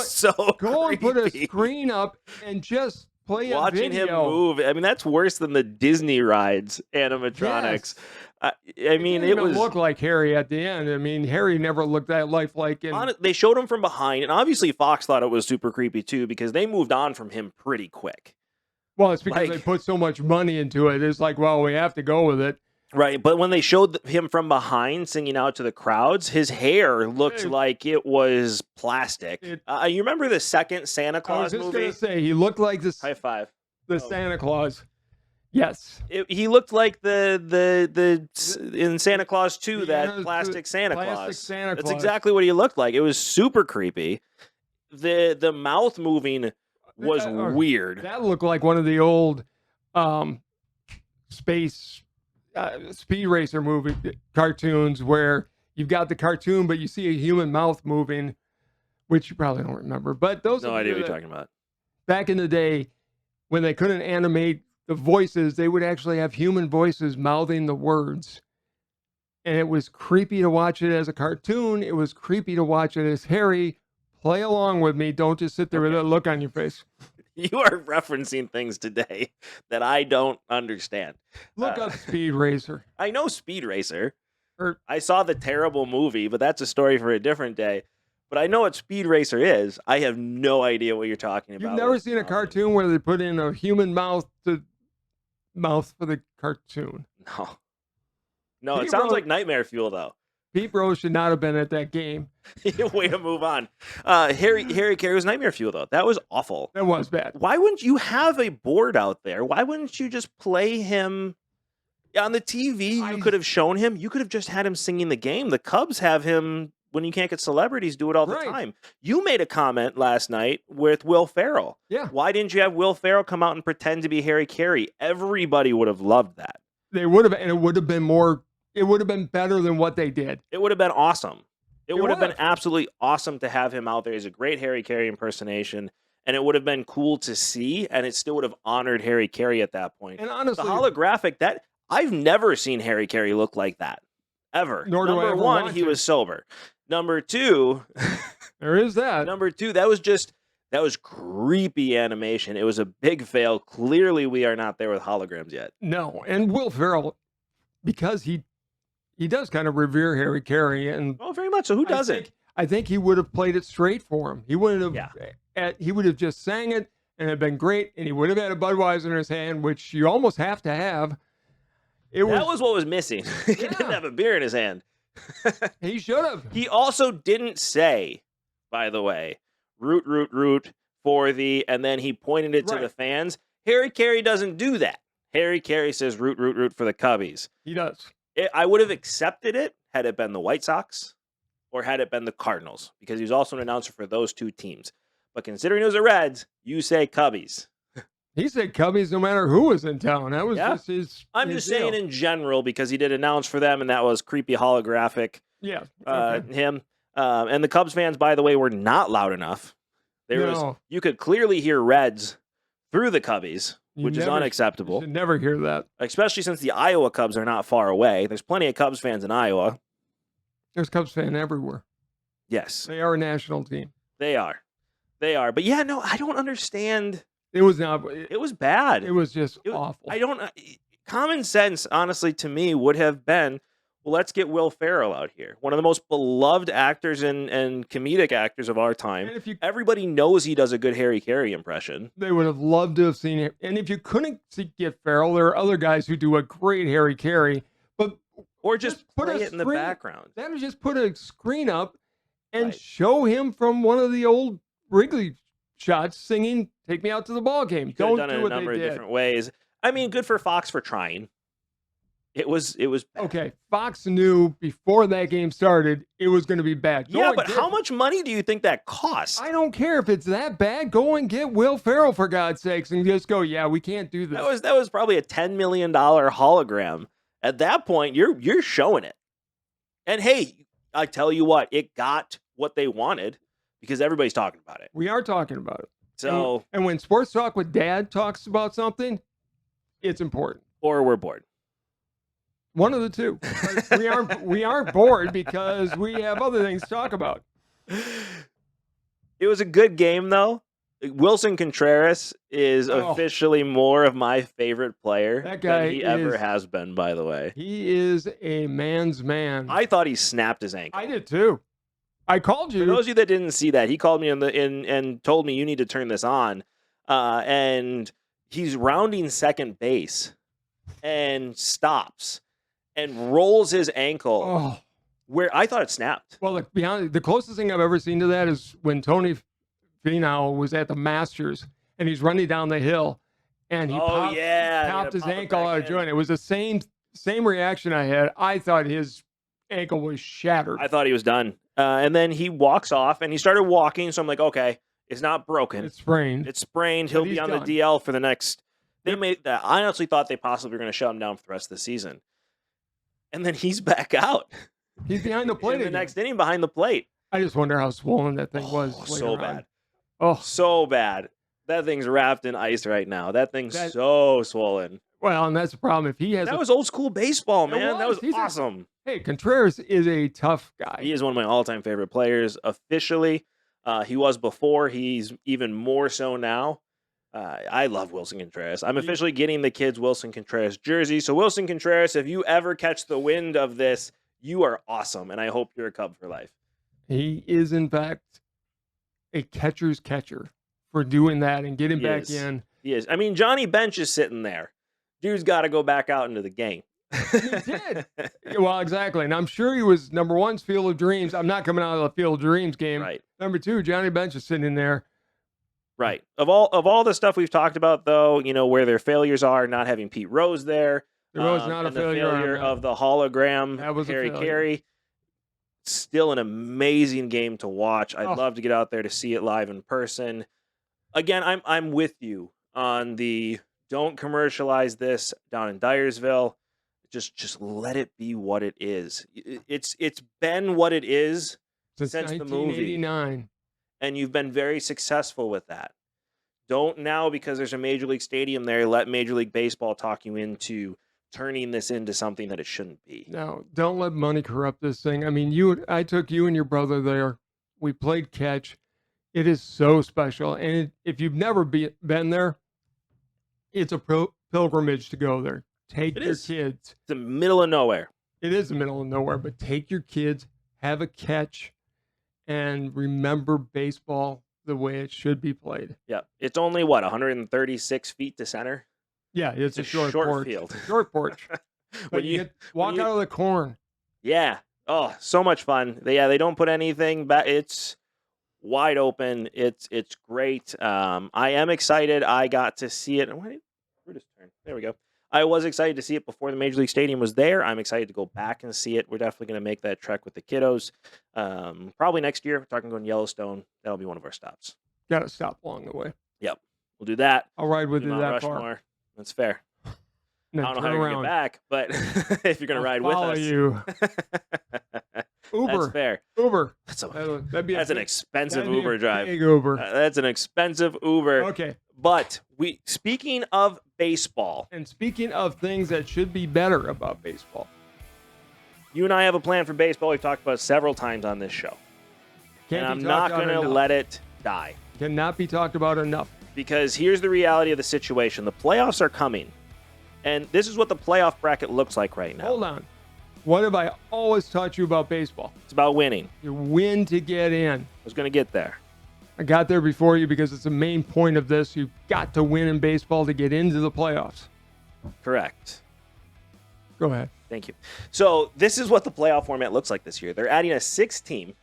and put a screen up and just play watching a video. Him move. I mean, that's worse than the Disney rides animatronics. Yes. I mean, it was look like Harry at the end. I mean, Harry never looked that lifelike. They showed him from behind, and obviously Fox thought it was super creepy too because they moved on from him pretty quick. Well, it's because they put so much money into it. It's like, well, we have to go with it. Right, but when they showed him from behind singing out to the crowds, his hair looked like it was plastic. You remember the second Santa Claus movie? I was just going to say, he looked like this. High five. Santa Claus. Yes. He looked like the in Santa Claus 2, that plastic Santa Claus. That's exactly what he looked like. It was super creepy. The mouth moving was weird. That looked like one of the old space Speed Racer movie cartoons where you've got the cartoon, but you see a human mouth moving, which you probably don't remember. But those no idea what you're talking about. Back in the day, when they couldn't animate the voices, they would actually have human voices mouthing the words. And it was creepy to watch it as a cartoon. It was creepy to watch it as Harry. Play along with me. Don't just sit there with that look on your face. You are referencing things today that I don't understand. Look up Speed Racer. I know Speed Racer. I saw the terrible movie, but that's a story for a different day. But I know what Speed Racer is. I have no idea what you're talking about. You've never seen a cartoon where they put in a human mouth for the cartoon? No, it sounds like nightmare fuel, though. Pete Rose should not have been at that game. Way to move on. Harry Carey was nightmare fuel, though. That was awful. That was bad. Why wouldn't you have a board out there? Why wouldn't you just play him on the TV? You could have shown him. You could have just had him singing the game. The Cubs have him, when you can't get celebrities, do it all the time. You made a comment last night with Will Ferrell. Yeah. Why didn't you have Will Ferrell come out and pretend to be Harry Carey? Everybody would have loved that. They would have, and it would have been more. It would have been better than what they did. It would have been awesome. It would have been absolutely awesome to have him out there. He's a great Harry Carey impersonation, and it would have been cool to see, and it still would have honored Harry Carey at that point. And honestly, the holographic, I've never seen Harry Carey look like that, ever. Nor do I Number ever one, want he to. was sober. Number two, There is that. number two, that was creepy animation. It was a big fail. Clearly, we are not there with holograms yet. No, and Will Ferrell, because he does kind of revere Harry Carey, and Oh, very much so. Who doesn't? I think he would have played it straight for him. He would have. Yeah. He would have just sang it, and it'd been great. And he would have had a Budweiser in his hand, which you almost have to have. That was what was missing. He didn't have a beer in his hand. He should have. He also didn't say, by the way, root, root, root for the, and then he pointed it to the fans. Harry Carey doesn't do that. Harry Carey says root, root, root for the Cubbies. He does. I would have accepted it had it been the White Sox or had it been the Cardinals, because he's also an announcer for those two teams. But considering it was the Reds, you say Cubbies. He said Cubbies no matter who was in town. That was just his. I'm just saying in general, because he did announce for them, and that was creepy holographic. Yeah. Him. And the Cubs fans, by the way, were not loud enough. You could clearly hear Reds through the Cubbies, which is unacceptable. You should never hear that. Especially since the Iowa Cubs are not far away. There's plenty of Cubs fans in Iowa. There's Cubs fans everywhere. Yes. They are a national team. They are. But yeah, no, I don't understand. It was not. It was bad. It was just awful. Common sense, honestly, to me, would have been, well, let's get Will Ferrell out here. One of the most beloved actors and comedic actors of our time. Everybody knows he does a good Harry Carey impression. They would have loved to have seen it. And if you couldn't get Ferrell, there are other guys who do a great Harry Carey. Or just play it in the background. That would just put a screen up and show him from one of the old Wrigley shots singing "Take Me Out to the Ball Game." Don't do it in a number of different ways. I mean, good for Fox for trying. It was bad. Okay. Fox knew before that game started it was going to be bad. But how much money do you think that costs? I don't care if it's that bad. Go and get Will Ferrell, for God's sakes, and just go. Yeah, we can't do this. That was probably a $10 million hologram. At that point, you're showing it. And hey, I tell you what, it got what they wanted because everybody's talking about it. We are talking about it. So, and when Sports Talk with Dad talks about something, it's important. Or we're bored. One of the two. we aren't bored because we have other things to talk about. It was a good game, though. Wilson Contreras is officially more of my favorite player than he ever has been, by the way. He is a man's man. I thought he snapped his ankle. I did too. I called you. For those of you that didn't see that, he called me and told me you need to turn this on. And he's rounding second base and stops and rolls his ankle where I thought it snapped. Well, the closest thing I've ever seen to that is when Tony Finau was at the Masters and he's running down the hill and he popped his ankle out of joint. It was the same reaction I had. I thought his ankle was shattered. I thought he was done. And then he walks off and he started walking. So I'm like, okay, it's not broken. It's sprained. He'll be on the DL for the next. I honestly thought they possibly were going to shut him down for the rest of the season. And then he's back out. He's behind the plate. In the next inning behind the plate. I just wonder how swollen that thing was. So bad. So bad. That thing's wrapped in ice right now. That thing's so swollen. Well, and that's the problem. That was old school baseball, man. That was awesome. Hey, Contreras is a tough guy. He is one of my all-time favorite players. Officially, he was before. He's even more so now. I love Wilson Contreras. I'm officially getting the kids Wilson Contreras jersey. So Wilson Contreras, if you ever catch the wind of this, you are awesome, and I hope you're a Cub for life. He is, in fact, a catcher's catcher for doing that and getting back in. He is. I mean, Johnny Bench is sitting there. Dude's got to go back out into the game. He did. Well, exactly. And I'm sure he was, number one, Field of Dreams. I'm not coming out of the Field of Dreams game. Right. Number two, Johnny Bench is sitting in there. Right. Of all the stuff we've talked about, though, where their failures are, not having Pete Rose there. There was not a failure. The failure of the hologram, that was Harry Carey. Still an amazing game to watch. I'd love to get out there to see it live in person. Again, I'm with you on the don't commercialize this down in Dyersville. Just let it be what it is. It's been what it is since the movie. 1989. And you've been very successful with that. Don't now, because there's a Major League Stadium there, let Major League Baseball talk you into turning this into something that it shouldn't be. No, don't let money corrupt this thing. I mean, I took you and your brother there. We played catch. It is so special. And if you've never been there, it's a pilgrimage to go there. Take your kids. It's the middle of nowhere. It is the middle of nowhere, but take your kids, have a catch, and remember baseball the way it should be played. Yeah. It's only, 136 feet to center? Yeah, it's a short porch. Field. Short porch. But you walk out of the corn. Yeah. Oh, so much fun. They don't put anything back. It's wide open. It's great. I am excited. I got to see it. Where does it turn? There we go. I was excited to see it before the Major League Stadium was there. I'm excited to go back and see it. We're definitely going to make that trek with the kiddos. Probably next year. We're talking going to Yellowstone. That'll be one of our stops. Got to stop along the way. Yep. We'll do that. I'll ride with you Mount that Rushmore. far. That's fair. I don't know how you're going to get back, but if you're going to ride with us. You. Uber. That's fair. Uber. That's an expensive Uber drive. Big Uber. That's an expensive Uber. Okay. But speaking of baseball. And speaking of things that should be better about baseball. You and I have a plan for baseball. We've talked about it several times on this show. And I'm not going to let it die. Cannot be talked about enough. Because here's the reality of the situation. The playoffs are coming. And this is what the playoff bracket looks like right now. Hold on. What have I always taught you about baseball? It's about winning. You win to get in. I was going to get there. I got there before you because it's the main point of this. You've got to win in baseball to get into the playoffs. Correct. Go ahead. Thank you. So this is what the playoff format looks like this year. They're adding a sixth team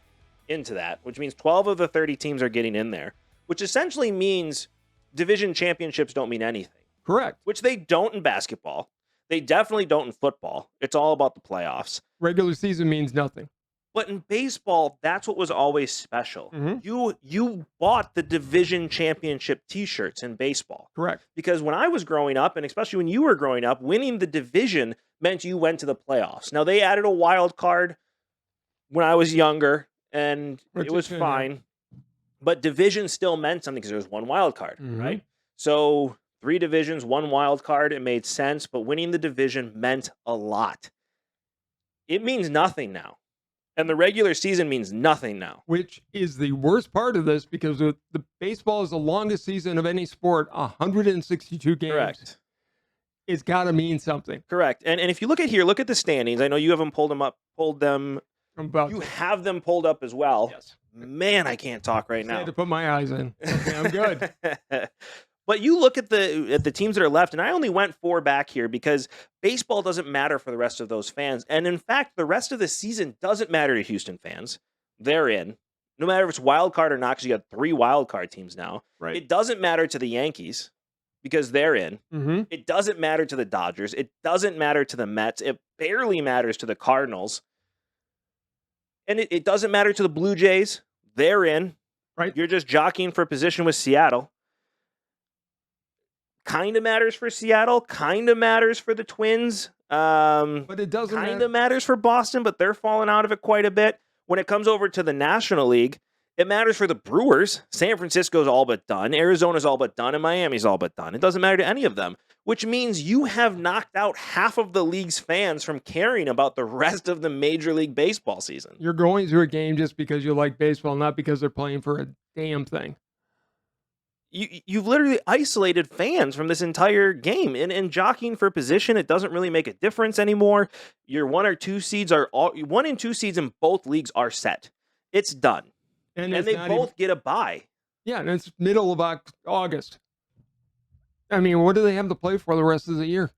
into that, which means 12 of the 30 teams are getting in there, which essentially means division championships don't mean anything. Correct. Which they don't in basketball. They definitely don't in football. It's all about the playoffs. Regular season means nothing. But in baseball, that's what was always special. Mm-hmm. You bought the division championship T-shirts in baseball. Correct. Because when I was growing up, and especially when you were growing up, winning the division meant you went to the playoffs. Now, they added a wild card when I was younger, and it was fine. But division still meant something because there was one wild card, right? So 3 divisions, 1 wild card, it made sense, but winning the division meant a lot. It means nothing now. And the regular season means nothing now. Which is the worst part of this because the baseball is the longest season of any sport, 162 games. Correct. It's got to mean something. Correct. And if you look at the standings. I know you haven't pulled them. You have them pulled up as well. Yes. Man, I can't talk right now. I had to put my eyes in. Okay, I'm good. But you look at the teams that are left, and I only went 4 back here because baseball doesn't matter for the rest of those fans. And in fact, the rest of the season doesn't matter to Houston fans. They're in. No matter if it's wild card or not, because you got 3 wild card teams now. Right. It doesn't matter to the Yankees because they're in. Mm-hmm. It doesn't matter to the Dodgers. It doesn't matter to the Mets. It barely matters to the Cardinals. And it doesn't matter to the Blue Jays. They're in. Right. You're just jockeying for position with Seattle. Kind of matters for Seattle. Kind of matters for the Twins. But it doesn't kind of matters for Boston, but they're falling out of it quite a bit. When it comes over to the National League, it matters for the Brewers. San Francisco's all but done. Arizona's all but done. And Miami's all but done. It doesn't matter to any of them, which means you have knocked out half of the league's fans from caring about the rest of the Major League Baseball season. You're going to a game just because you like baseball, not because they're playing for a damn thing. You've literally isolated fans from this entire game. And jockeying for position, it doesn't really make a difference anymore. Your 1 or 2 seeds 1 and 2 seeds in both leagues are set. It's done. And they both get a bye. Yeah, and it's middle of August. I mean, what do they have to play for the rest of the year?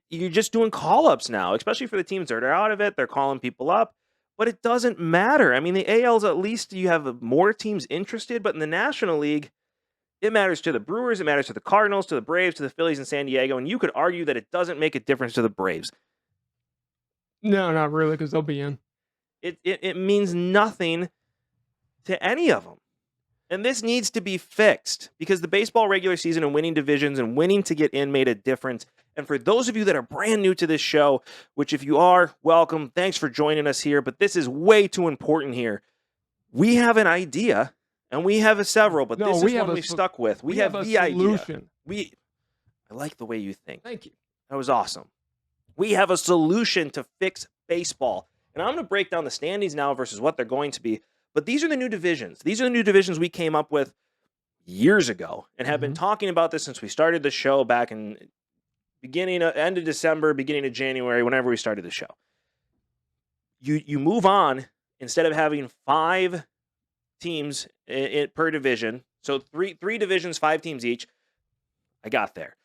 You're just doing call-ups now, especially for the teams that are out of it. They're calling people up. But it doesn't matter. I mean, the AL's at least you have more teams interested, but in the National League, it matters to the Brewers, it matters to the Cardinals, to the Braves, to the Phillies in San Diego, and you could argue that it doesn't make a difference to the Braves. No, not really, because they'll be in. It means nothing to any of them. And this needs to be fixed because the baseball regular season and winning divisions and winning to get in made a difference. And for those of you that are brand new to this show, which if you are, welcome. Thanks for joining us here. But this is way too important here. We have an idea, and we have several, but this is one we've stuck with. We have the idea. I like the way you think. Thank you. That was awesome. We have a solution to fix baseball. And I'm going to break down the standings now versus what they're going to be. But these are the new divisions. These are the new divisions we came up with years ago and have been talking about this since we started the show back in end of December, beginning of January, whenever we started the show. You move on, instead of having 5 teams per division, so three divisions, 5 teams each. I got there.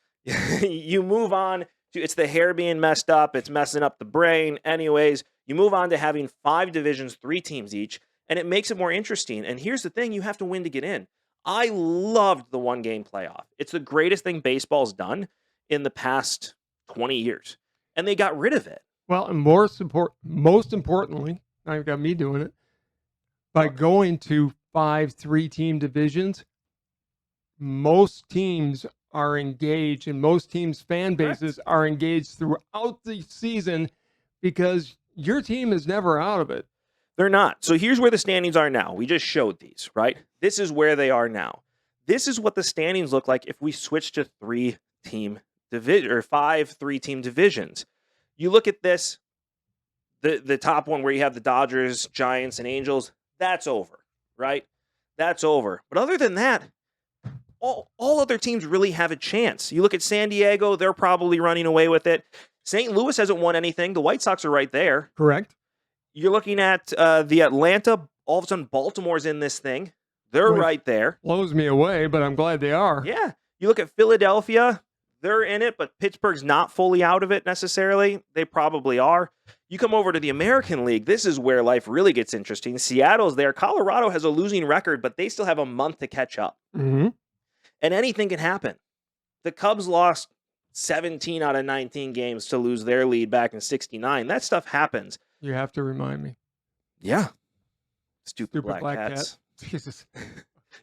You move on to, it's the hair being messed up, it's messing up the brain. Anyways, you move on to having 5 divisions, 3 teams each, and it makes it more interesting. And here's the thing, you have to win to get in. I loved the 1-game playoff. It's the greatest thing baseball's done in the past 20 years. And they got rid of it. Well, and most importantly, now you've got me doing it, by going to 5 3-team divisions, most teams are engaged and most teams' fan bases are engaged throughout the season because your team is never out of it. They're not. So here's where the standings are now. We just showed these, right? This is where they are now. This is what the standings look like if we switch to 3-team division or 5 3-team divisions. You look at this, the top one where you have the Dodgers, Giants, and Angels, that's over, right? That's over. But other than that, all other teams really have a chance. You look at San Diego, they're probably running away with it. St. Louis hasn't won anything. The White Sox are right there. Correct. You're looking at the Atlanta. All of a sudden, Baltimore's in this thing. They're right there. Blows me away, but I'm glad they are. Yeah. You look at Philadelphia. They're in it, but Pittsburgh's not fully out of it necessarily. They probably are. You come over to the American League. This is where life really gets interesting. Seattle's there. Colorado has a losing record, but they still have a month to catch up. Mm-hmm. And anything can happen. The Cubs lost 17 out of 19 games to lose their lead back in '69. That stuff happens. You have to remind me. Yeah. Stupid black cats. Cat. Jesus.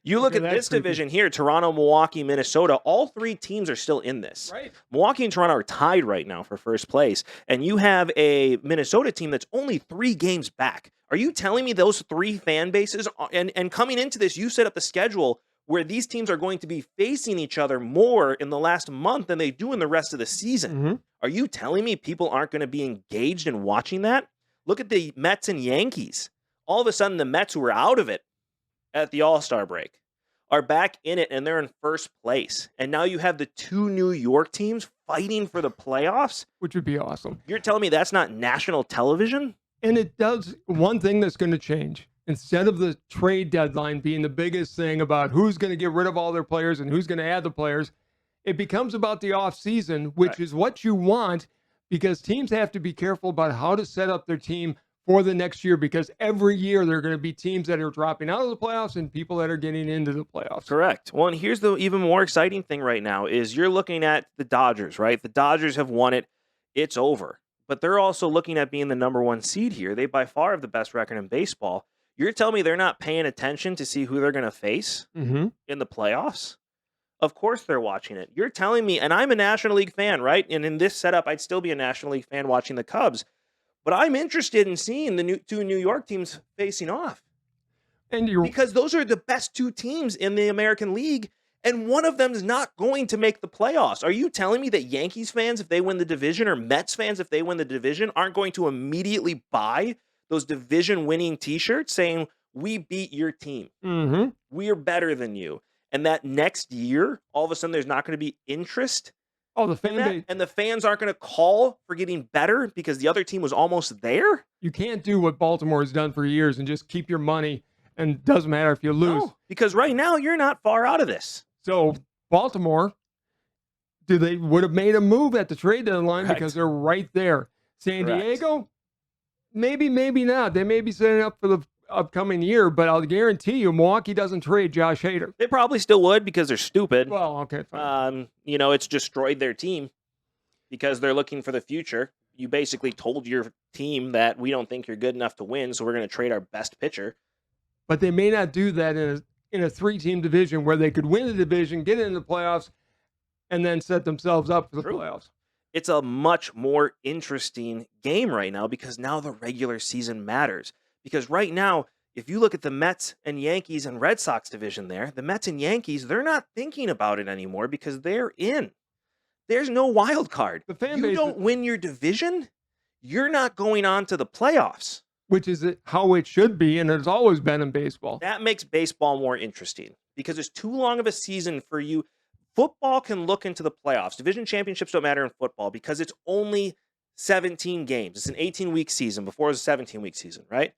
You look at this division here, Toronto, Milwaukee, Minnesota, all 3 teams are still in this. Right. Milwaukee and Toronto are tied right now for first place, and you have a Minnesota team that's only 3 games back. Are you telling me those 3 fan bases, and coming into this, you set up the schedule where these teams are going to be facing each other more in the last month than they do in the rest of the season? Mm-hmm. Are you telling me people aren't going to be engaged in watching that? Look at the Mets and Yankees. All of a sudden, the Mets, who were out of it at the All-Star break, are back in it, and they're in first place. And now you have the 2 New York teams fighting for the playoffs? Which would be awesome. You're telling me that's not national television? And it does one thing that's going to change. Instead of the trade deadline being the biggest thing about who's going to get rid of all their players and who's going to add the players, it becomes about the offseason, which is what you want, because teams have to be careful about how to set up their team for the next year, because every year there are going to be teams that are dropping out of the playoffs and people that are getting into the playoffs. Correct. Well, and here's the even more exciting thing right now is you're looking at the Dodgers, right? The Dodgers have won it. It's over. But they're also looking at being the number 1 seed here. They by far have the best record in baseball. You're telling me they're not paying attention to see who they're going to face in the playoffs? Of course they're watching it. You're telling me, and I'm a National League fan, right? And in this setup, I'd still be a National League fan watching the Cubs. But I'm interested in seeing the 2 New York teams facing off. Because those are the best 2 teams in the American League, and one of them is not going to make the playoffs. Are you telling me that Yankees fans, if they win the division, or Mets fans, if they win the division, aren't going to immediately buy those division-winning T-shirts saying, we beat your team. Mm-hmm. We are better than you. And that next year, all of a sudden, there's not going to be interest. Oh, the fan base. And the fans aren't going to call for getting better because the other team was almost there? You can't do what Baltimore has done for years and just keep your money, and it doesn't matter if you lose. No, because right now, you're not far out of this. So, Baltimore, they would have made a move at the trade deadline because they're right there. San Diego, maybe not. They may be setting up for the upcoming year, but I'll guarantee you Milwaukee doesn't trade Josh Hader. They probably still would because they're stupid. Well, okay, fine. It's destroyed their team because they're looking for the future. You basically told your team that we don't think you're good enough to win, so we're going to trade our best pitcher. But they may not do that in a 3-team division where they could win the division, get into the playoffs, and then set themselves up for the playoffs. It's a much more interesting game right now because now the regular season matters. Because right now, if you look at the Mets and Yankees and Red Sox division there, the Mets and Yankees, they're not thinking about it anymore because they're in. There's no wild card. The fan You base, don't win your division, you're not going on to the playoffs. which is how it should be, and it's always been in baseball. That makes baseball more interesting because it's too long of a season for you. Football can look into the playoffs. Division championships don't matter in football because it's only 17 games. It's an 18-week season. Before it was a 17-week season, right?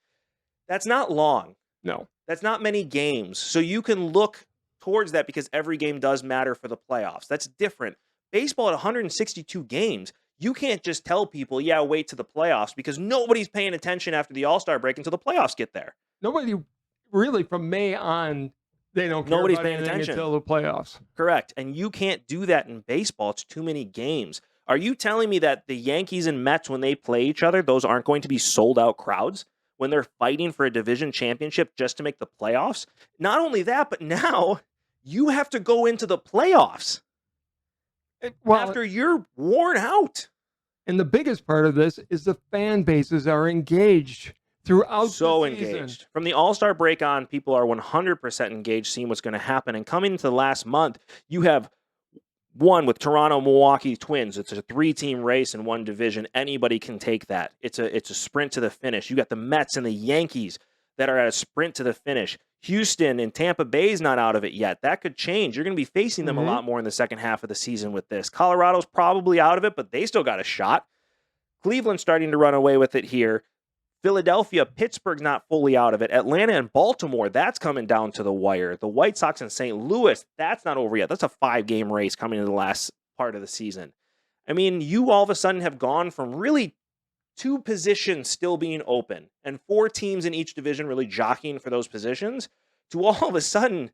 That's not long. No. That's not many games. So you can look towards that because every game does matter for the playoffs. That's different. Baseball at 162 games, you can't just tell people, yeah, wait to the playoffs because nobody's paying attention after the All-Star break until the playoffs get there. Nobody really from May on, they don't care Nobody's about paying anything attention until the playoffs. Correct. And you can't do that in baseball. It's too many games. Are you telling me that the Yankees and Mets, when they play each other, those aren't going to be sold out crowds when they're fighting for a division championship just to make the playoffs? Not only that, but now you have to go into the playoffs after you're worn out. And the biggest part of this is the fan bases are engaged throughout the season. Engaged. From the All-Star break on, people are 100% engaged, seeing what's going to happen. And coming into the last month, you have one with Toronto, Milwaukee Twins. It's a 3-team race in one division. Anybody can take that. It's a sprint to the finish. You got the Mets and the Yankees that are at a sprint to the finish. Houston and Tampa Bay's not out of it yet. That could change. You're going to be facing them a lot more in the second half of the season with this. Colorado's probably out of it, but they still got a shot. Cleveland's starting to run away with it here. Philadelphia, Pittsburgh's not fully out of it. Atlanta and Baltimore, that's coming down to the wire. The White Sox and St. Louis, that's not over yet. That's a 5-game race coming into the last part of the season. I mean, you all of a sudden have gone from really 2 positions still being open and 4 teams in each division really jockeying for those positions to all of a sudden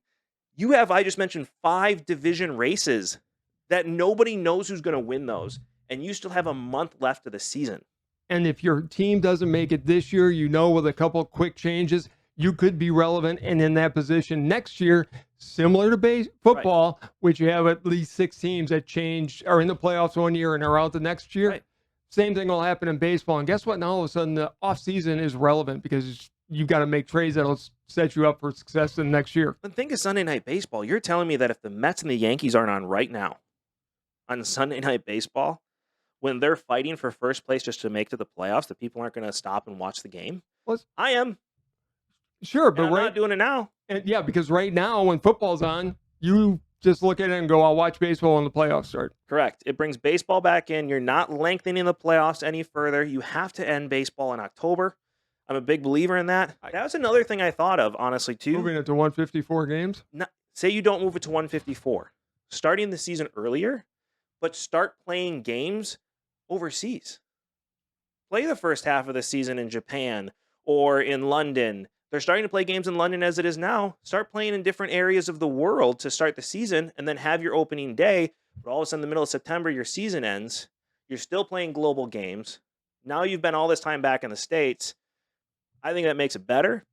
you have, I just mentioned, 5 division races that nobody knows who's going to win those. And you still have a month left of the season. And if your team doesn't make it this year, with a couple quick changes, you could be relevant and in that position next year, similar to football, which you have at least 6 teams that are in the playoffs one year and are out the next year. Right. Same thing will happen in baseball. And guess what? Now all of a sudden the offseason is relevant because you've got to make trades that'll set you up for success in the next year. And think of Sunday Night Baseball. You're telling me that if the Mets and the Yankees aren't on right now on Sunday Night Baseball, when they're fighting for first place just to make to the playoffs, that people aren't going to stop and watch the game? I am. Sure, but I'm not doing it now. And yeah, because right now when football's on, you just look at it and go, I'll watch baseball when the playoffs start. Correct. It brings baseball back in. You're not lengthening the playoffs any further. You have to end baseball in October. I'm a big believer in that. That was another thing I thought of, honestly, too. Moving it to 154 games? Say you don't move it to 154. Starting the season earlier, but start playing games overseas. Play the first half of the season in Japan or in London. They're starting to play games in London as it is now. Start playing in different areas of the world to start the season and then have your opening day. But all of a sudden, in the middle of September, your season ends. You're still playing global games. Now you've been all this time back in the States. I think that makes it better.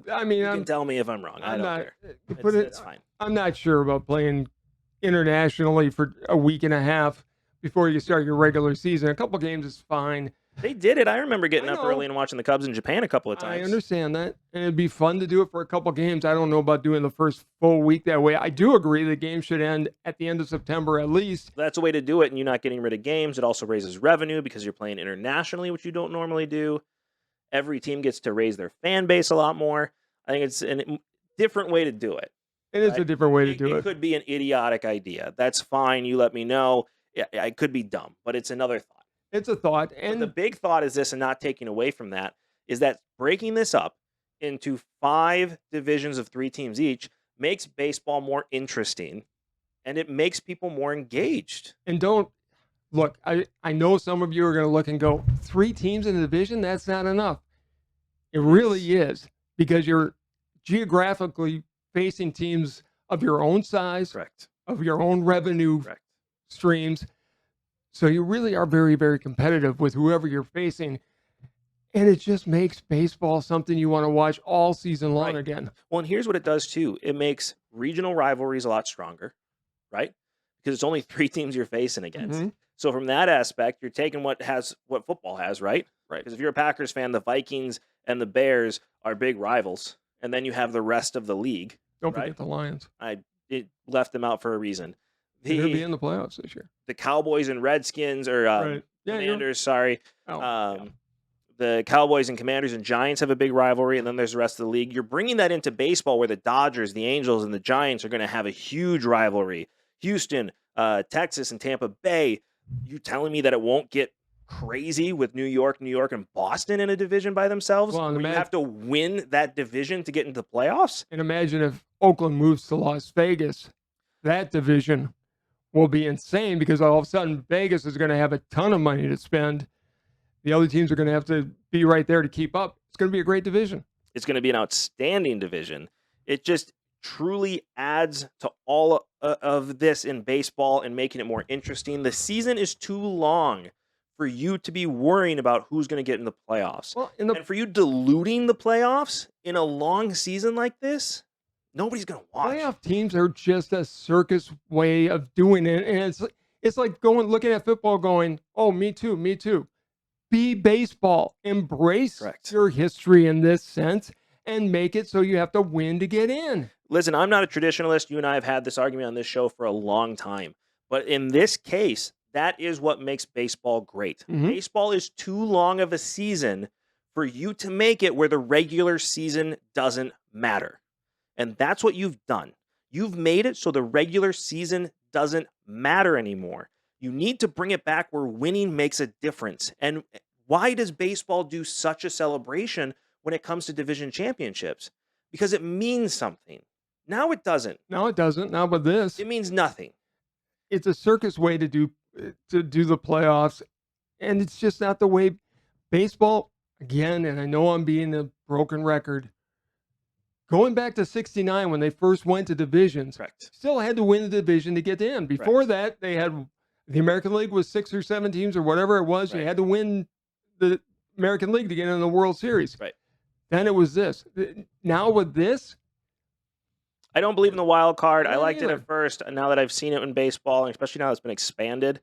I mean, you can tell me if I'm wrong. I don't care. It's fine. I'm not sure about playing internationally for a week and a half before you start your regular season. A couple games is fine. They did it. I remember getting up early and watching the Cubs in Japan a couple of times. I understand that. And it'd be fun to do it for a couple games. I don't know about doing the first full week that way. I do agree the game should end at the end of September at least. That's a way to do it, and you're not getting rid of games. It also raises revenue because you're playing internationally, which you don't normally do. Every team gets to raise their fan base a lot more. I think it's a different way to do it. It is a different way to do it. It could be an idiotic idea. That's fine. You let me know. Yeah, it could be dumb, but it's another thought. It's a thought. And the big thought is this, and not taking away from that, is that breaking this up into 5 divisions of 3 teams each makes baseball more interesting, and it makes people more engaged. And look, I know some of you are going to look and go, 3 teams in a division? That's not enough. It really is, because you're geographically facing teams of your own size, correct, of your own revenue correct, streams. So you really are very, very competitive with whoever you're facing. And it just makes baseball something you want to watch all season long again. Well, and here's what it does too. It makes regional rivalries a lot stronger, right? Because it's only 3 teams you're facing against. Mm-hmm. So from that aspect, you're taking what football has, right? Right. Because if you're a Packers fan, the Vikings and the Bears are big rivals. And then you have the rest of the league. Don't forget the Lions. It left them out for a reason. They're going to be The in the playoffs this year. the Cowboys and Redskins or Right. Yeah, Commanders, sorry. Oh, The Cowboys and Commanders and Giants have a big rivalry, and then there's the rest of the league. You're bringing that into baseball where the Dodgers, the Angels, and the Giants are going to have a huge rivalry. Houston, Texas, and Tampa Bay. You telling me that it won't get crazy with New York, and Boston in a division by themselves? Well, and where you have to win that division to get into the playoffs? and imagine if Oakland moves to Las Vegas. That division will be insane because all of a sudden Vegas is going to have a ton of money to spend. The other teams are going to have to be right there to keep up. It's going to be a great division. It's going to be an outstanding division. It just truly adds to all of this in baseball and making it more interesting. The season is too long for you to be worrying about who's going to get in the playoffs. Well, and for you diluting the playoffs in a long season like this, nobody's going to watch. Playoff teams are just a circus way of doing it. And it's like looking at football going, oh, me too, me too. Be baseball. Embrace your history in this sense and make it so you have to win to get in. Listen, I'm not a traditionalist. You and I have had this argument on this show for a long time. But in this case, that is what makes baseball great. Baseball is too long of a season for you to make it where the regular season doesn't matter. And that's what you've done. You've made it so the regular season doesn't matter anymore. You need to bring it back where winning makes a difference. And why does baseball do such a celebration when it comes to division championships? Because it means something. Now it doesn't. No, it doesn't. Now with this, it means nothing. It's a circus way to do the playoffs, and it's just not the way baseball. Again, and I know I'm being a broken record. Going back to '69 when they first went to divisions, still had to win the division to get in. Before that, they had the American League was 6 or 7 teams or whatever it was. You had to win the American League to get in the World Series. Then it was this. Now with this, I don't believe in the wild card. I liked it at first. And now that I've seen it in baseball, and especially now it's been expanded,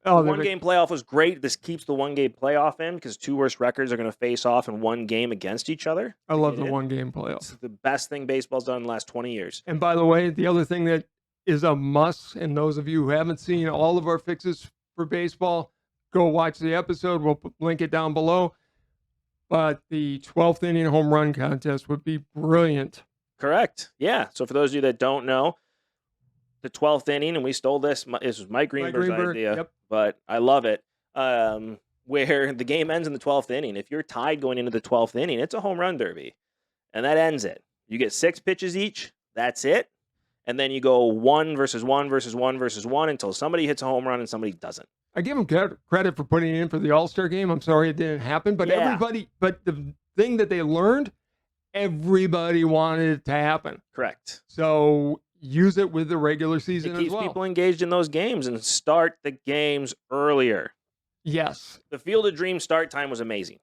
the one-game playoff was great. This keeps the one-game playoff in because 2 worst records are going to face off in one game against each other. I love the one-game playoff. It's the best thing baseball's done in the last 20 years. And by the way, the other thing that is a must, and those of you who haven't seen all of our fixes for baseball, go watch the episode. We'll link it down below. But the 12th inning home run contest would be brilliant. Correct. Yeah. So for those of you that don't know, the 12th inning, and we stole this. This was Mike Greenberg's idea, but I love it. Where the game ends in the 12th inning. If you're tied going into the 12th inning, it's a home run derby, and that ends it. You get 6 pitches each. That's it. And then you go 1 versus 1 versus 1 versus 1 until somebody hits a home run and somebody doesn't. I give them credit for putting it in for the All-Star game. I'm sorry it didn't happen, but but the thing that they learned, everybody wanted it to happen. Correct. So use it with the regular season as well. It keeps people engaged in those games and start the games earlier. Yes. The Field of Dreams start time was amazing.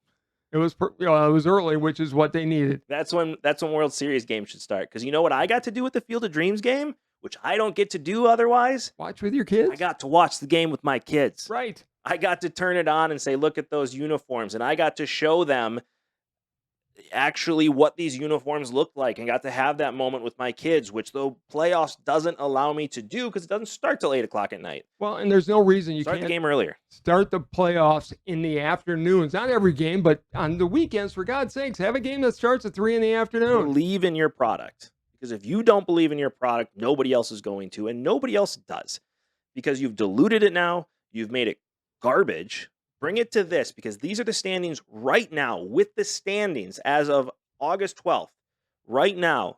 It was it was early, which is what they needed. That's when World Series games should start. Because you know what I got to do with the Field of Dreams game, which I don't get to do otherwise? Watch with your kids? I got to watch the game with my kids. Right. I got to turn it on and say, look at those uniforms. And I got to show them actually what these uniforms look like and got to have that moment with my kids, which the playoffs doesn't allow me to do because it doesn't start till 8 o'clock at night. Well, and there's no reason you can't start the game earlier. Start the playoffs in the afternoons. Not every game, but on the weekends, for God's sakes, have a game that starts at 3 in the afternoon. Believe in your product. Because if you don't believe in your product, nobody else is going to, and nobody else does. Because you've diluted it now, you've made it garbage. Bring it to this, because these are the standings right now, with the standings as of August 12th. Right now,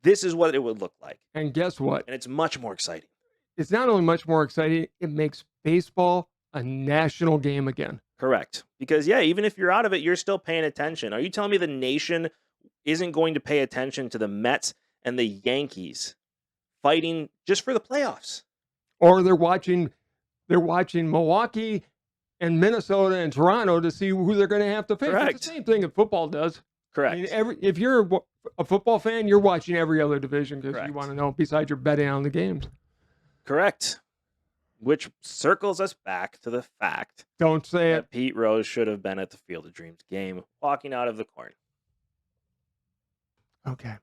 this is what it would look like. And guess what? And it's much more exciting. It's not only much more exciting, it makes baseball a national game again. Correct. Because, yeah, even if you're out of it, you're still paying attention. Are you telling me the nation isn't going to pay attention to the Mets and the Yankees fighting just for the playoffs? Or they're watching Milwaukee and Minnesota and Toronto to see who they're going to have to face. Correct. It's the same thing that football does. Correct. I mean, if you're a football fan, you're watching every other division because you want to know, besides you're betting on the games. Correct. Which circles us back to the fact Don't say that Pete Rose should have been at the Field of Dreams game, walking out of the corn. Okay.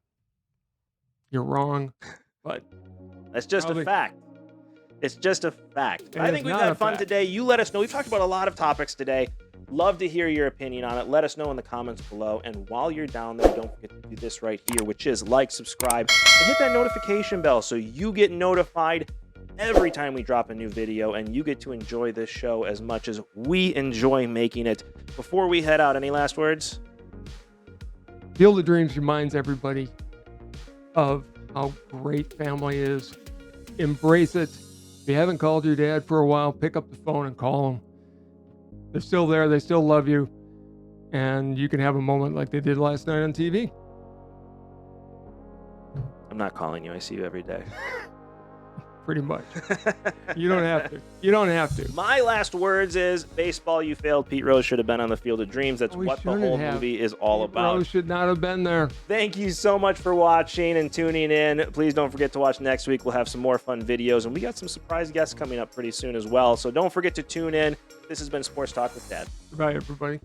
You're wrong, but that's just a fact. It's just a fact. It I is think we've not had a fun fact. today. You let us know. We've talked about a lot of topics today. Love to hear your opinion on it. Let us know in the comments below. And while you're down there, don't forget to do this right here, which is like, subscribe, and hit that notification bell so you get notified every time we drop a new video and you get to enjoy this show as much as we enjoy making it. Before we head out, any last words? Field of Dreams reminds everybody of how great family is. Embrace it. If you haven't called your dad for a while, pick up the phone and call them. They're still there. They still love you. And you can have a moment like they did last night on TV. I'm not calling you. I see you every day. Pretty much. You don't have to. You don't have to. My last words is baseball, you failed. Pete Rose should have been on the Field of Dreams. That's We what the shouldn't whole have. movie is all Pete about. Rose should not have been there. Thank you so much for watching and tuning in. Please don't forget to watch next week. We'll have some more fun videos, and we got some surprise guests coming up pretty soon as well. So don't forget to tune in. This has been Sports Talk with Dad. Goodbye, everybody.